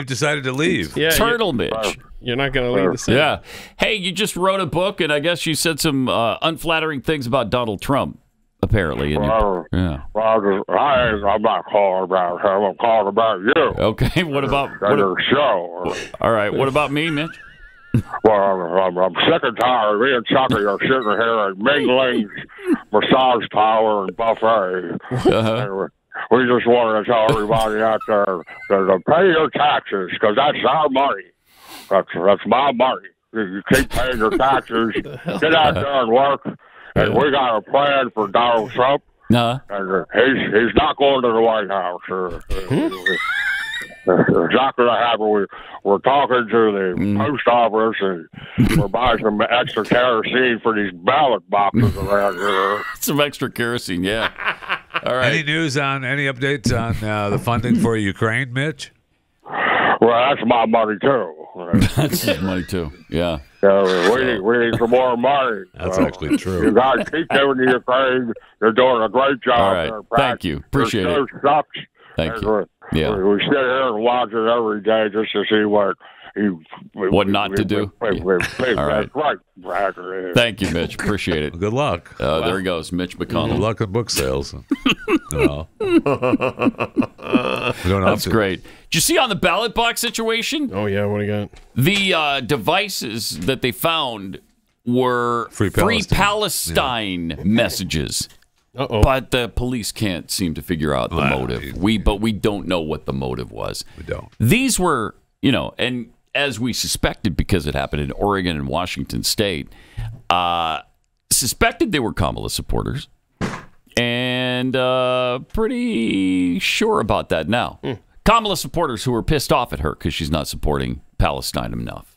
decided to leave.
Yeah,
Turtle Mitch.
You're not going to leave the city.
Yeah. Hey, you just wrote a book, and I guess you said some unflattering things about Donald Trump. Apparently,
I'm not calling about him. I'm calling about you.
Okay, what about
your show?
All right, what about me, Mitch?
Well, I'm sick and tired of me and Chucky are sitting here at Mingling's massage parlor and buffet. We just wanted to tell everybody out there to pay your taxes because that's our money. That's my money. You keep paying your taxes. Get out there and work. And we got a plan for Donald Trump.
No.
And he's not going to the White House. Exactly what happened. We're talking to the post office, and we're buying some extra kerosene for these ballot boxes around here.
Some extra kerosene, yeah. All right.
Any updates on the funding for Ukraine, Mitch?
Well, that's my money too.
That's his money too. Yeah.
We need some more money.
That's actually true.
You guys keep giving to Ukraine. You're doing a great job.
All right. Thank you. Appreciate it.
Sucks.
Thank you. Yeah.
We sit here and watch it every day just to see what
not to do. All right.
Right.
Thank you, Mitch. Appreciate it.
Good luck.
There he goes, Mitch McConnell.
Good luck at book sales.
That's great. Did you see on the ballot box situation?
Oh, yeah. What do you got?
The devices that they found were Free Palestine messages.
Uh-oh.
But the police can't seem to figure out the motive. But we don't know what the motive was.
We don't.
These were, and as we suspected, because it happened in Oregon and Washington State, suspected they were Kamala supporters, and pretty sure about that now. Kamala supporters who are pissed off at her because she's not supporting Palestine enough.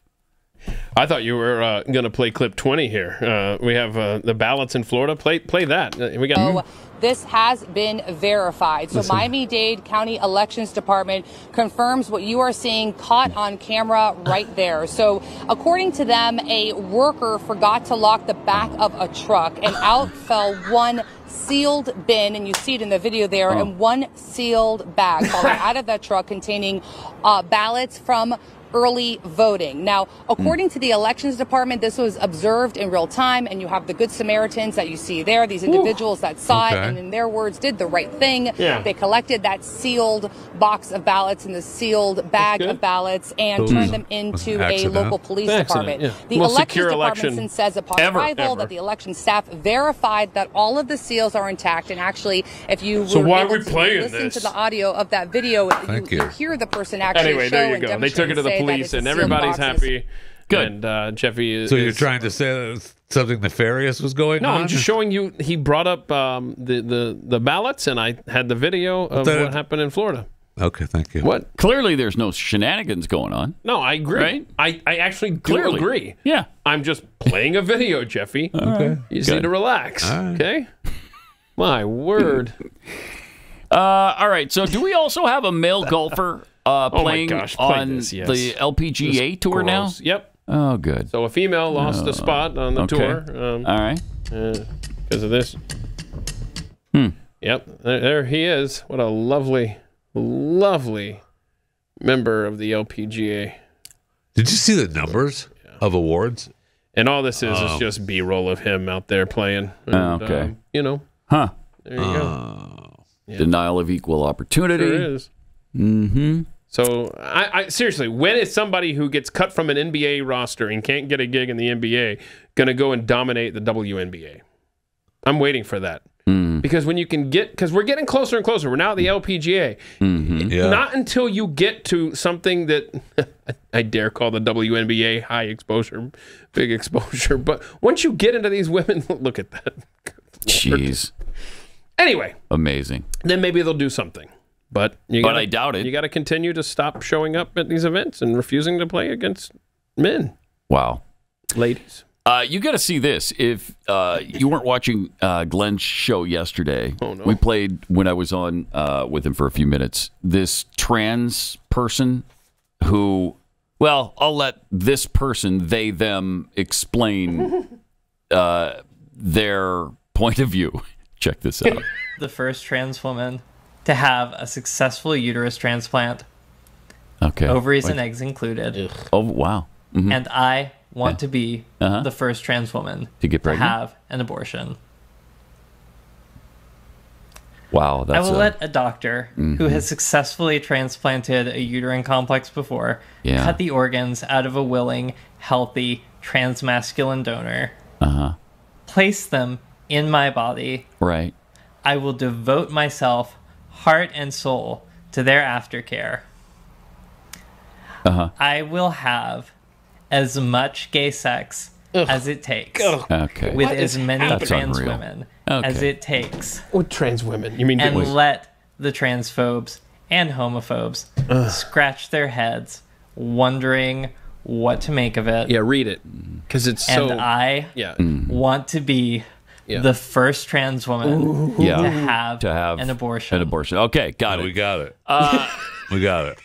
I thought you were going to play clip 20 here. We have the ballots in Florida. Play that. We got.
This has been verified. So Miami-Dade County Elections Department confirms what you are seeing caught on camera right there. So according to them, a worker forgot to lock the back of a truck, and out fell one sealed bin, and you see it in the video there, and one sealed bag falling out of that truck containing ballots from early voting. Now, according to the Elections Department, this was observed in real time, and you have the Good Samaritans that you see there, these individuals that saw it, and in their words, did the right thing.
Yeah.
They collected that sealed box of ballots and the sealed bag of ballots and turned them into a local police department.
Yeah.
The Elections Department since says upon arrival that the election staff verified that all of the seals are intact, and actually, if you listen to the audio of that video, you hear the person actually
anyway, there you go. They took it to the police, and everybody's happy.
Good.
And Jeffy is...
So you're trying to say that something nefarious was going on?
No, I'm just showing you. He brought up the ballots, and I had the video of what happened in Florida.
Okay, thank you.
What? Clearly, there's no shenanigans going on.
No, I agree.
Right?
I actually do agree.
Yeah.
I'm just playing a video, Jeffy.
Okay.
You just need to relax.
All right.
Okay? My word.
All right. So do we also have a male golfer playing on the LPGA tour now?
Yep.
Oh, good.
So a female lost a spot on the tour.
All right.
Because of this. Yep. There he is. What a lovely member of the LPGA.
Did you see the numbers of awards?
And all this is just B-roll of him out there playing. And,
okay.
There you go.
Denial of equal opportunity.
Sure is.
Mm-hmm.
So, I seriously, when is somebody who gets cut from an NBA roster and can't get a gig in the NBA going to go and dominate the WNBA? I'm waiting for that. Because when you can because we're getting closer and closer. We're now at the LPGA. Not until you get to something that I dare call the WNBA high exposure, big exposure. But once you get into these women, look at that.
Jeez.
Anyway.
Amazing.
Then maybe they'll do something. But
I doubt it.
You got to continue to stop showing up at these events and refusing to play against men.
Wow.
Ladies.
You got to see this. If you weren't watching Glenn's show yesterday, we played when I was on with him for a few minutes. This trans person who, well, I'll let this person, they, them, explain their point of view. Check this out.
The first trans woman to have a successful uterus transplant.
Okay.
Ovaries and eggs included.
Oh, wow. Mm-hmm.
And I want to be the first trans woman
to get pregnant?
To have an abortion.
Wow.
I will let a doctor who has successfully transplanted a uterine complex before cut the organs out of a willing, healthy, transmasculine donor, place them in my body.
Right.
I will devote myself, heart and soul, to their aftercare. I will have as much gay sex as it takes.
Okay.
With
What
as
is
many
happening?
trans women as it takes.
What trans women? You mean
and let the transphobes and homophobes scratch their heads, wondering what to make of it.
Yeah, read it, because it's so.
And I want to be the first trans woman to have an abortion.
An abortion. Okay, got it.
We got it. We got it.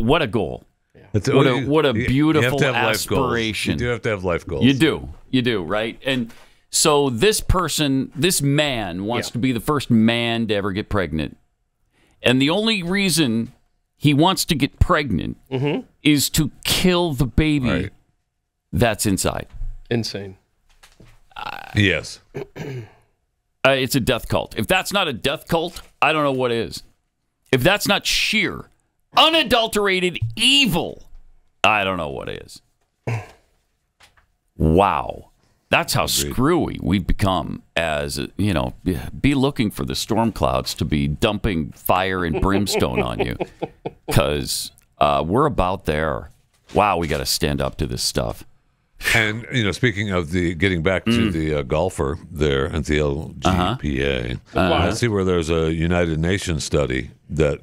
What a goal. What a beautiful
you have to have
aspiration.
You do have to have life goals.
You do, right? And so this man wants to be the first man to ever get pregnant. And the only reason he wants to get pregnant is to kill the baby that's inside.
Insane.
Yes.
It's a death cult. If that's not a death cult, I don't know what is. If that's not sheer, unadulterated evil, I don't know what is. Wow. That's how screwy we've become as, be looking for the storm clouds to be dumping fire and brimstone on you. Because we're about there. Wow, we got to stand up to this stuff.
And, speaking of getting back to the golfer there at the LPGA, I see where there's a United Nations study that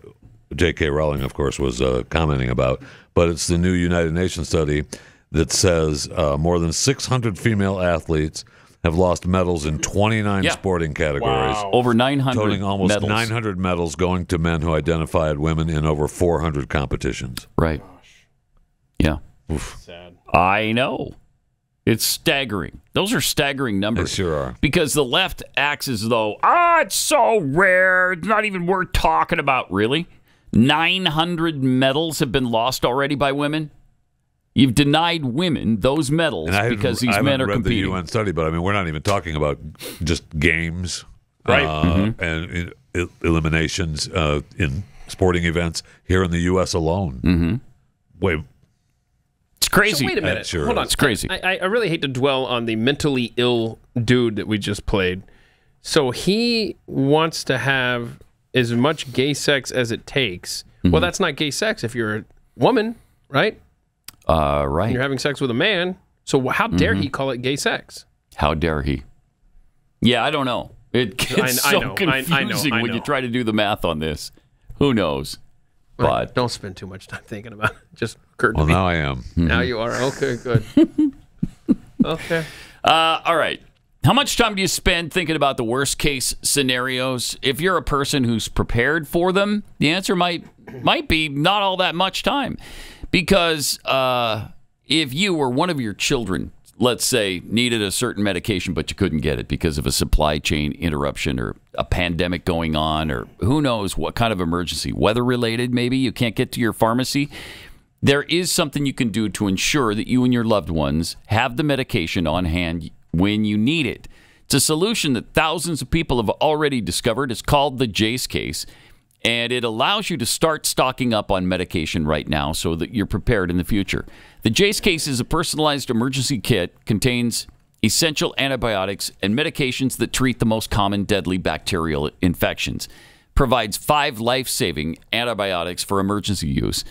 J.K. Rowling, of course, was commenting about. But it's the new United Nations study that says more than 600 female athletes have lost medals in 29 sporting categories.
Wow. Over 900
totaling almost
medals.
900 medals going to men who identify as women in over 400 competitions.
Right. Yeah.
Oof.
Sad.
I know. It's staggering. Those are staggering numbers.
They sure are.
Because the left acts as though, it's so rare, it's not even worth talking about. Really? 900 medals have been lost already by women? You've denied women those medals because these men are competing.
I haven't read the UN study, but we're not even talking about just games,
right?
And eliminations in sporting events here in the U.S. alone. Wait,
it's crazy.
So wait a minute.
Sure
Hold on.
It's crazy.
I really hate to dwell on the mentally ill dude that we just played. So he wants to have as much gay sex as it takes. Well, that's not gay sex if you're a woman, right?
Right.
And you're having sex with a man. So how dare he call it gay sex?
How dare he? Yeah, I don't know. It gets confusing when you try to do the math on this. Who knows? But
don't spend too much time thinking about it. Just occurred to me.
Now I am.
Now you are. Okay, good. Okay.
All right. How much time do you spend thinking about the worst case scenarios? If you're a person who's prepared for them, the answer might be not all that much time. Because if you or one of your children, let's say, needed a certain medication, but you couldn't get it because of a supply chain interruption or a pandemic going on, or who knows what kind of emergency, weather-related maybe, you can't get to your pharmacy, there is something you can do to ensure that you and your loved ones have the medication on hand when you need it. It's a solution that thousands of people have already discovered. It's called the Jace case. And it allows you to start stocking up on medication right now so that you're prepared in the future. The Jace case is a personalized emergency kit, contains essential antibiotics and medications that treat the most common deadly bacterial infections, provides 5 life-saving antibiotics for emergency use.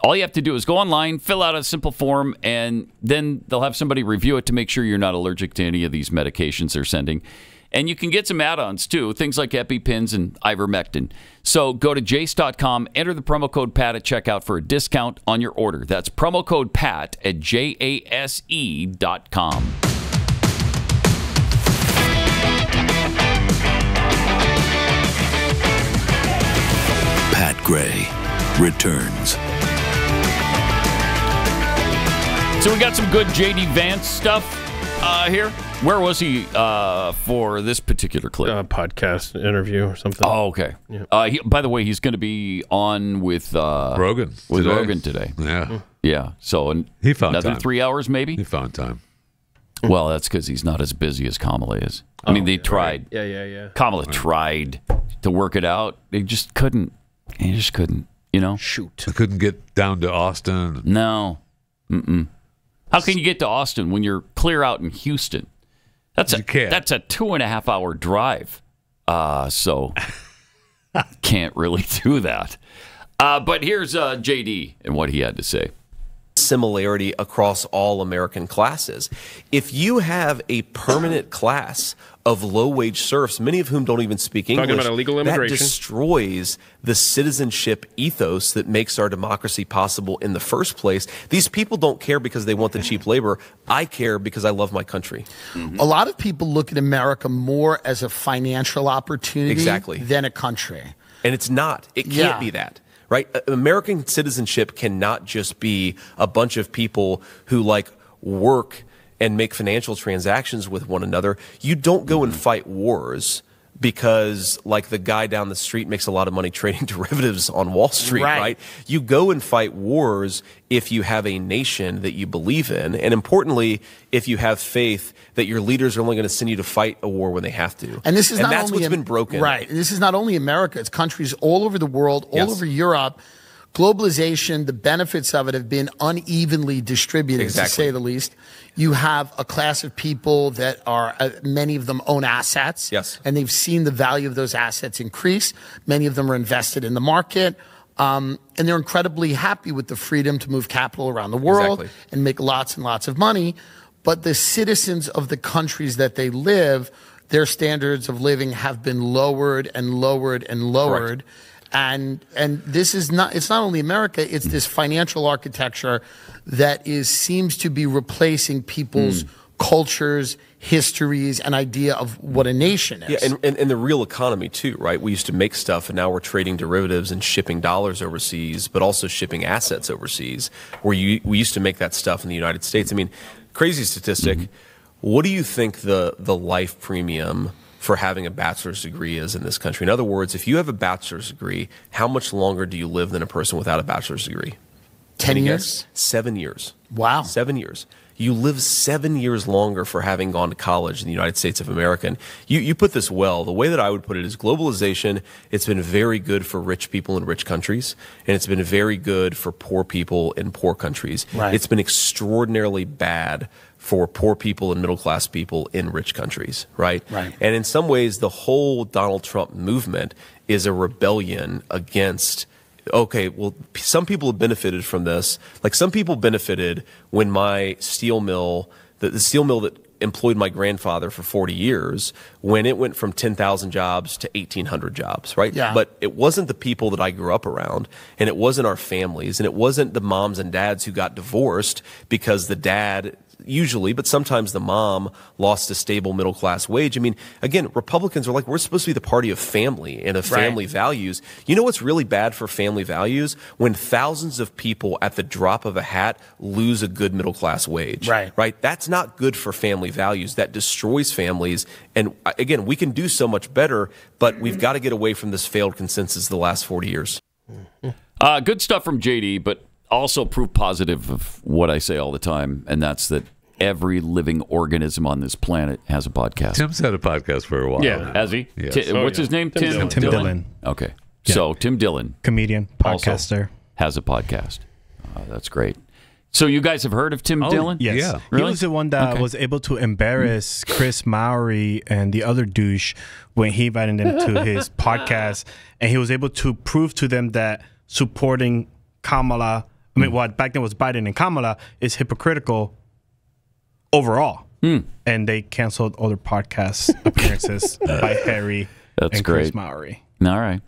All you have to do is go online, fill out a simple form, and then they'll have somebody review it to make sure you're not allergic to any of these medications they're sending. And you can get some add-ons, too, things like EpiPens and ivermectin. So go to jace.com, enter the promo code PAT at checkout for a discount on your order. That's promo code PAT at jase.com.
Pat Gray returns.
So we got some good J.D. Vance stuff here. Where was he for this particular clip?
Podcast interview or something.
Oh, okay. Yeah. By the way, he's going to be on with
Rogan.
With Rogan today.
Yeah.
Yeah. So
he found
another
time.
3 hours, maybe.
He found time.
Well, that's because he's not as busy as Kamala is. I mean, they tried.
Right. Yeah.
Kamala tried to work it out. They just couldn't. He just couldn't.
Shoot.
They couldn't get down to Austin.
No. How can you get to Austin when you're clear out in Houston? That's a 2.5 hour drive. So can't really do that. But here's JD and what he had to say.
similarity across all American classes. If you have a permanent class of low-wage serfs, many of whom don't even speak English,
talking about illegal immigration,
that destroys the citizenship ethos that makes our democracy possible in the first place. These people don't care because they want the cheap labor. I care because I love my country.
A lot of people look at America more as a financial opportunity than a country.
And it's not. It can't be that. Right? American citizenship cannot just be a bunch of people who like work and make financial transactions with one another. You don't go and fight wars because like the guy down the street makes a lot of money trading derivatives on Wall Street, right? You go and fight wars if you have a nation that you believe in, and importantly, if you have faith that your leaders are only going to send you to fight a war when they have to.
And this is not
that's
only
what's been broken.
Right. And this is not only America, it's countries all over the world, all over Europe. Globalization, the benefits of it have been unevenly distributed, to say the least. You have a class of people that are, many of them own assets. And they've seen the value of those assets increase. Many of them are invested in the market. And they're incredibly happy with the freedom to move capital around the world and make lots and lots of money. But the citizens of the countries that they live, their standards of living have been lowered and lowered and lowered. And this is not, it's not only America, it's this financial architecture that seems to be replacing people's cultures, histories, and idea of what a nation is.
Yeah, and the real economy too, right? We used to make stuff and now we're trading derivatives and shipping dollars overseas, but also shipping assets overseas, where we used to make that stuff in the United States. I mean, crazy statistic. What do you think the life premium for having a bachelor's degree is in this country? In other words, if you have a bachelor's degree, how much longer do you live than a person without a bachelor's degree?
10 years?
7 years.
Wow.
7 years. You live 7 years longer for having gone to college in the United States of America. And you put this well. The way that I would put it is globalization, it's been very good for rich people in rich countries, and it's been very good for poor people in poor countries. It's been extraordinarily bad for poor people and middle-class people in rich countries, right? And in some ways, the whole Donald Trump movement is a rebellion against, okay, well, some people have benefited from this. Like some people benefited when my steel mill, the steel mill that employed my grandfather for 40 years, when it went from 10,000 jobs to 1,800 jobs, right? But it wasn't the people that I grew up around, and it wasn't our families, and it wasn't the moms and dads who got divorced because the dad usually, but sometimes the mom lost a stable middle-class wage. I mean, again, Republicans are like, we're supposed to be the party of family and of family values. You know what's really bad for family values? When thousands of people at the drop of a hat lose a good middle-class wage. Right? That's not good for family values. That destroys families. And again, we can do so much better, but we've got to get away from this failed consensus the last 40 years.
Good stuff from JD, but also proof positive of what I say all the time, and that's that every living organism on this planet has a podcast.
Tim's had a podcast for a while.
Yeah. Has he?
Yes.
What's his name?
Tim Dillon.
Okay. So Tim Dillon.
Comedian, podcaster.
Has a podcast. That's great. So you guys have heard of Tim Dillon?
Yes.
Yeah.
He was the one that was able to embarrass Chris Mowry and the other douche when he invited them to his podcast. And he was able to prove to them that supporting Kamala, I mean, what back then was Biden and Kamala, is hypocritical overall. And they canceled all their podcast appearances by Harry and Chris Mowry.
All right.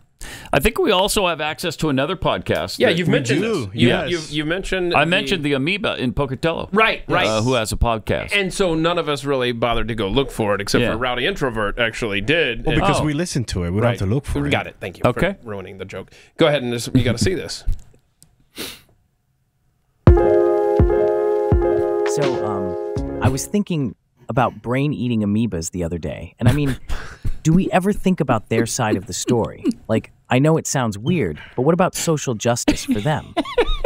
I think we also have access to another podcast.
Yeah, you've mentioned this.
Yes.
You mentioned
I mentioned the Amoeba in Pocatello.
Right.
Who has a podcast.
And so none of us really bothered to go look for it, except for a rowdy introvert actually did.
Well, because we listened to it. We don't have to look for it.
Got it. Thank you for ruining the joke. Go ahead and you got to see this.
So, I was thinking about brain-eating amoebas the other day. And I mean, do we ever think about their side of the story? Like, I know it sounds weird, but what about social justice for them?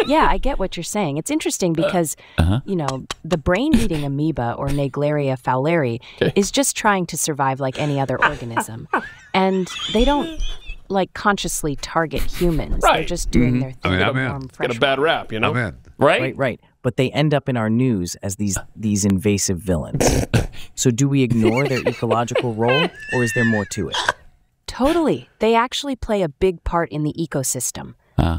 Yeah, I get what you're saying. It's interesting because, you know, the brain-eating amoeba, or Naegleria fowleri, is just trying to survive like any other organism. And they don't, like, consciously target humans. They're just doing their thing.
Get a bad rap, you know?
Right. But they end up in our news as these invasive villains. So do we ignore their ecological role, or is there more to it?
Totally. They actually play a big part in the ecosystem.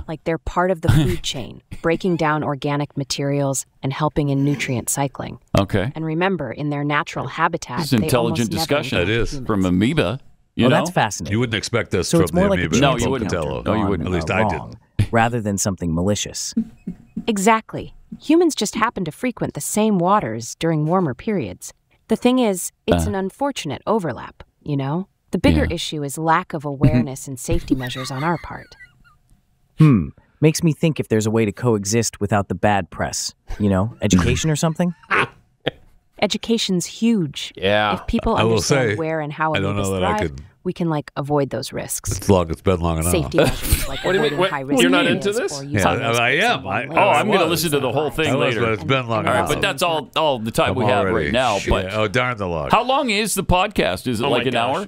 Like they're part of the food chain, breaking down organic materials and helping in nutrient cycling.
Okay.
And remember, in their natural habitat,
This is intelligent discussion. It is. From Amoeba. You know?
That's fascinating.
You wouldn't expect this
So
from
it's more
the
like
Amoeba.
a
No, you wouldn't.
Pocatello.
No, you wouldn't.
At least I
wrong, rather than something malicious.
Exactly. Humans just happen to frequent the same waters during warmer periods. The thing is, it's an unfortunate overlap, you know? The bigger issue is lack of awareness and safety measures on our part.
Makes me think if there's a way to coexist without the bad press. You know, education or something?
Education's huge.
Yeah.
If people
I will
understand
say,
where and how
I don't
amoebas
know that I
thrive,
could-
we can, like, avoid those risks.
It's been long enough.
Safety measures, like
What do you mean?
avoiding
What-
high-risk
you're not
areas
into this?
or
Yeah,
using
I am.
I'm going to listen to the whole thing later.
But it's been long
All right,
enough.
but that's all the time we have right now. But
oh, darn the luck.
how long is the podcast? Is it like an hour?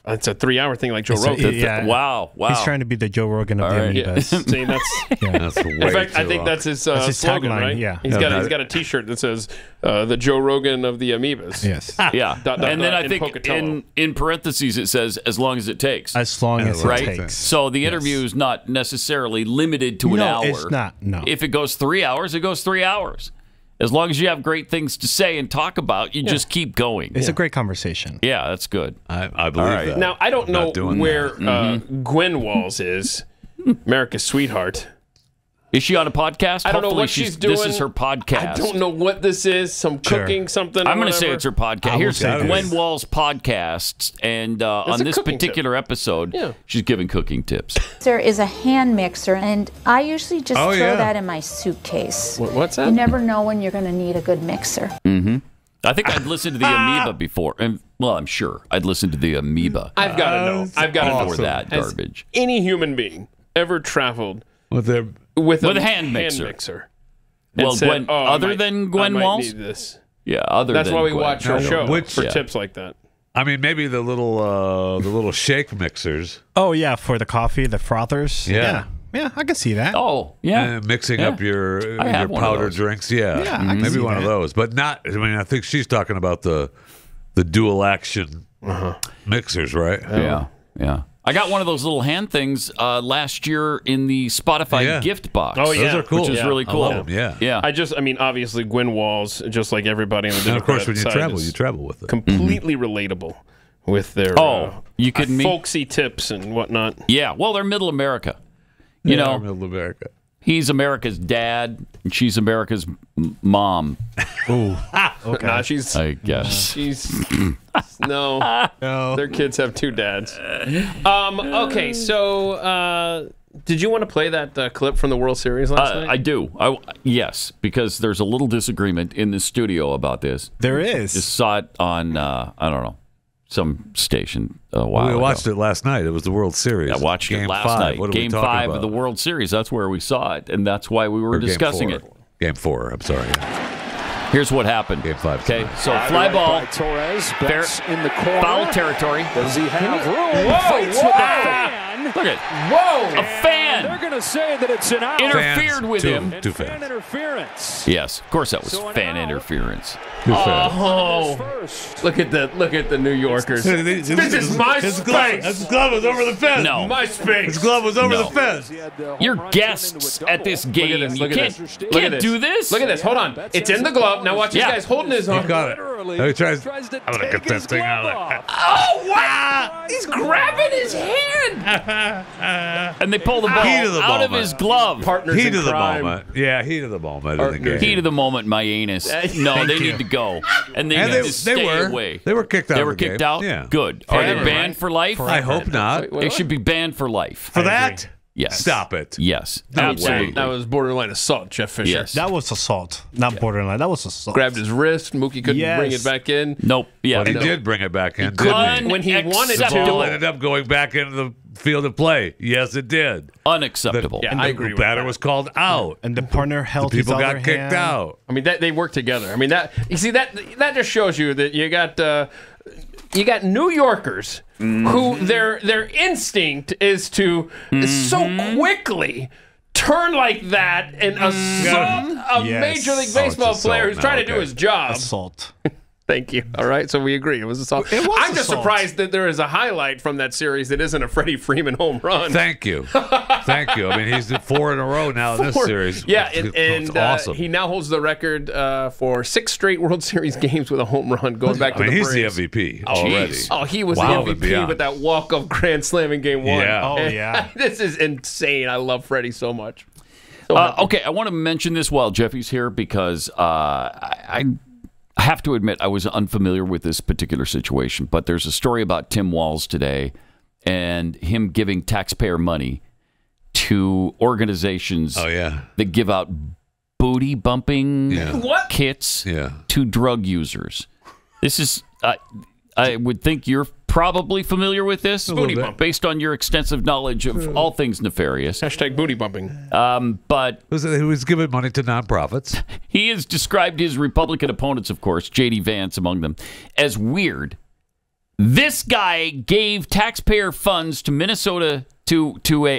It's a 3-hour thing like Joe
It's a-
Rogan.
yeah.
Wow.
He's trying to be the Joe Rogan of the amoebas.
See, that's
That's way
in fact, I
too
think
long.
that's his,
That's his
slogan,
tagline,
right?
yeah.
He's got a T-shirt that says the Joe Rogan of the amoebas.
Yes.
Yeah. And then I
in
think
Pocatello.
in parentheses it says as long as it takes.
As long as
right?
it takes.
So the interview is not necessarily limited to an
No,
hour.
it's not, no.
If it goes 3 hours, it goes 3 hours. As long as you have great things to say and talk about, you just keep going.
It's a great conversation.
Yeah, that's good.
I believe that.
Now, I don't
I'm
know
not doing
where
that.
Gwen Walz is, America's sweetheart.
Is she on a podcast?
I don't know
Hopefully
what she's doing.
This is her podcast.
I don't know what this is. Some cooking, something.
I'm
going to
say it's her podcast. Here's Gwen Walz podcasts, and on this particular episode, she's giving cooking tips.
There is a hand mixer, and I usually just
Oh,
throw
yeah.
that in my suitcase.
What's that?
You never know when you're going to need a good mixer.
Mm-hmm. I think I'd listened to the Amoeba before, and well, I'm sure I'd listened to the Amoeba.
I've got to know. I've got to know
before that
Has
garbage.
any human being ever traveled
with
a
hand mixer?
and
Well,
said,
Gwen,
"Oh,
other than Gwen
I might
Walz?
need this."
Yeah, other
That's
than
why we
Gwen.
watch her show for
Yeah.
tips like that.
I mean, maybe the little shake mixers.
Oh, yeah, for the coffee, the frothers.
Yeah.
Yeah, I can see that.
Oh, yeah.
Mixing up your
I have one of
powder
those.
drinks. Yeah,
Yeah, I can
maybe
see
one of
that.
those, but not. I mean, I think she's talking about the dual action mixers, right?
Yeah. I got one of those little hand things last year in the Spotify gift box.
Oh, yeah.
Those are cool.
Which is
Yeah.
really
I
cool.
love them, yeah.
I mean, obviously, Gwen Walz, just like everybody on the
And of course,
Democrat
when you
side,
travel,
is
you travel with it.
completely relatable with their
you kidding me?
folksy tips and whatnot.
Yeah, well, they're middle America. You know,
middle America.
He's America's dad, and she's America's mom.
Ooh,
okay. Nah, she's.
I guess
she's. No, their kids have two dads. Okay, so did you want to play that clip from the World Series last night?
I do. Yes, because there's a little disagreement in the studio about this.
There is.
Just saw it on I don't know, some station a while
We
ago.
watched it last night. It was the World Series.
I watched
Game
it last
5.
night.
What are we
Game
talking
5
about?
of the World Series. That's where we saw it, and that's why we were
Or Game
discussing
4.
it.
Game 4. I'm sorry.
Here's what happened.
Game 5.
Okay, so fly ball,
Torres,
fair,
in the corner.
foul territory.
Does he have room?
Whoa,
Fights with the fan.
Look at
Whoa!
a fan.
They're going to say that it's an out.
Interfered with him.
Two
Fan
fans.
interference.
Yes, of course that was fan interference.
Oh, look at the New Yorkers. This is my space.
His glove was over the fence.
No.
My space.
His glove was over
No.
the fence.
You're guests at this game.
Look
You
at
can't,
this.
can't do this.
Look at this. Hold on. It's in the glove. Now watch this
Yeah.
guy's holding his arm.
He got it. Now he tries. I'm gonna get this thing out of there.
Oh, what? He's grabbing his hand.
And they pull the ball
Heat of the
out of
moment.
his glove.
Partners
Heat
in
of the
crime.
moment. Yeah, heat of the moment in the game.
Heat of the moment, my anus. No, they need to go. And they need to stay away.
They were kicked out.
They
of
were
the
kicked
game.
out?
Yeah.
Good. Are they
Forever,
banned
right?
for life?
I hope not.
They should be banned for life.
For that?
Yes.
Stop it.
Yes.
No
Absolutely.
That was borderline assault, Jeff Fisher.
Yes.
That was assault, not borderline. That was assault.
Grabbed his wrist. Mookie couldn't
Yes.
bring it back in.
Nope. Yeah.
But he
no.
did bring it back in, didn't he?
When he wanted
The ball
to.
ended up going back into the field of play. Yes, it did.
Unacceptable.
Yeah,
And
I
the
agree with
batter
that.
was called out.
And the partner held
The people
his
got
other
kicked
hand.
out.
I mean, they work together. I mean, that you see that just shows you that you got New Yorkers who their instinct is to so quickly turn like that and assault a
Yes.
Major League
Oh, it's
Baseball
assault
player who's
now,
trying to do
okay.
his job.
Assault.
Thank you. All right, so we agree. It was assault. I'm just surprised that there is a highlight from that series that isn't a Freddie Freeman home run.
Thank you. Thank you. I mean, he's 4 in a row now in this series.
Yeah,
it's awesome.
He now holds the record for 6 straight World Series games with a home run going back to the Braves.
He's the MVP already.
Oh, he was the MVP with that walk-off grand slam in Game 1.
Yeah.
Oh, yeah.
This is insane. I love Freddie so much.
Okay, I want to mention this while Jeffy's here because I have to admit I was unfamiliar with this particular situation, but there's a story about Tim Walz today and him giving taxpayer money to organizations that give out booty bumping kits to drug users. This is, I would think you're probably familiar with this, based on your extensive knowledge of all things nefarious.
Hashtag booty bumping.
But
he was giving money to nonprofits.
He has described his Republican opponents, of course, J.D. Vance among them, as weird. This guy gave taxpayer funds to Minnesota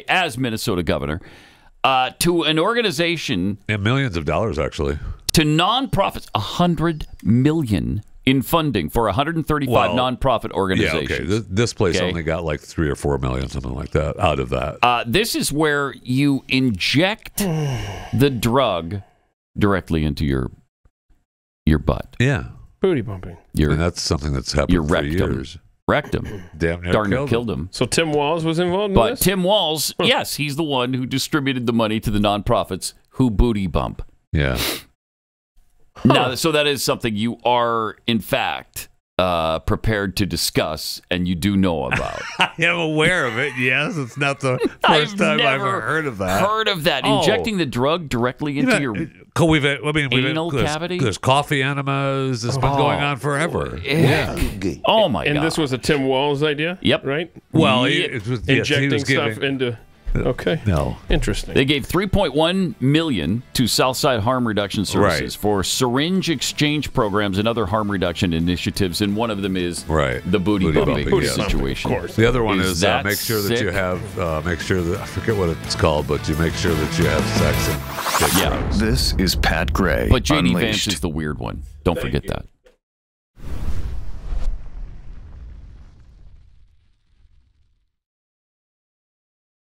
as Minnesota governor to an organization
and millions of dollars actually
to nonprofits, $100 million. In funding for 135 nonprofit organizations.
Yeah, okay. This place only got like 3 or 4 million, something like that, out of that.
This is where you inject the drug directly into your butt.
Yeah.
Booty bumping.
And that's something that's happened for years.
Rectum.
Damn near
Darn near killed him.
So Tim Walz was involved in
this? But
this?
Tim Walz, yes, he's the one who distributed the money to the nonprofits who booty bump.
Yeah.
Now, so that is something you are, in fact, prepared to discuss, and you do know about.
I am aware of it, yes. It's not the first time I've ever heard of that.
Injecting the drug directly into your anal cavity?
There's coffee enemas. It's been going on forever. Yeah.
Oh, my God.
And this was a Tim Walz idea?
Yep.
Right?
Well,
injecting stuff into... Okay.
No.
Interesting.
They gave $3.1 million to Southside Harm Reduction Services for syringe exchange programs and other harm reduction initiatives, and one of them is the booty bumping situation.
Of course. The other one is make sure that you have, I forget what it's called, but you make sure that you have sex and take drugs.
This is Pat Gray.
But J.D.
Unleashed.
Vance is the weird one. Don't forget that.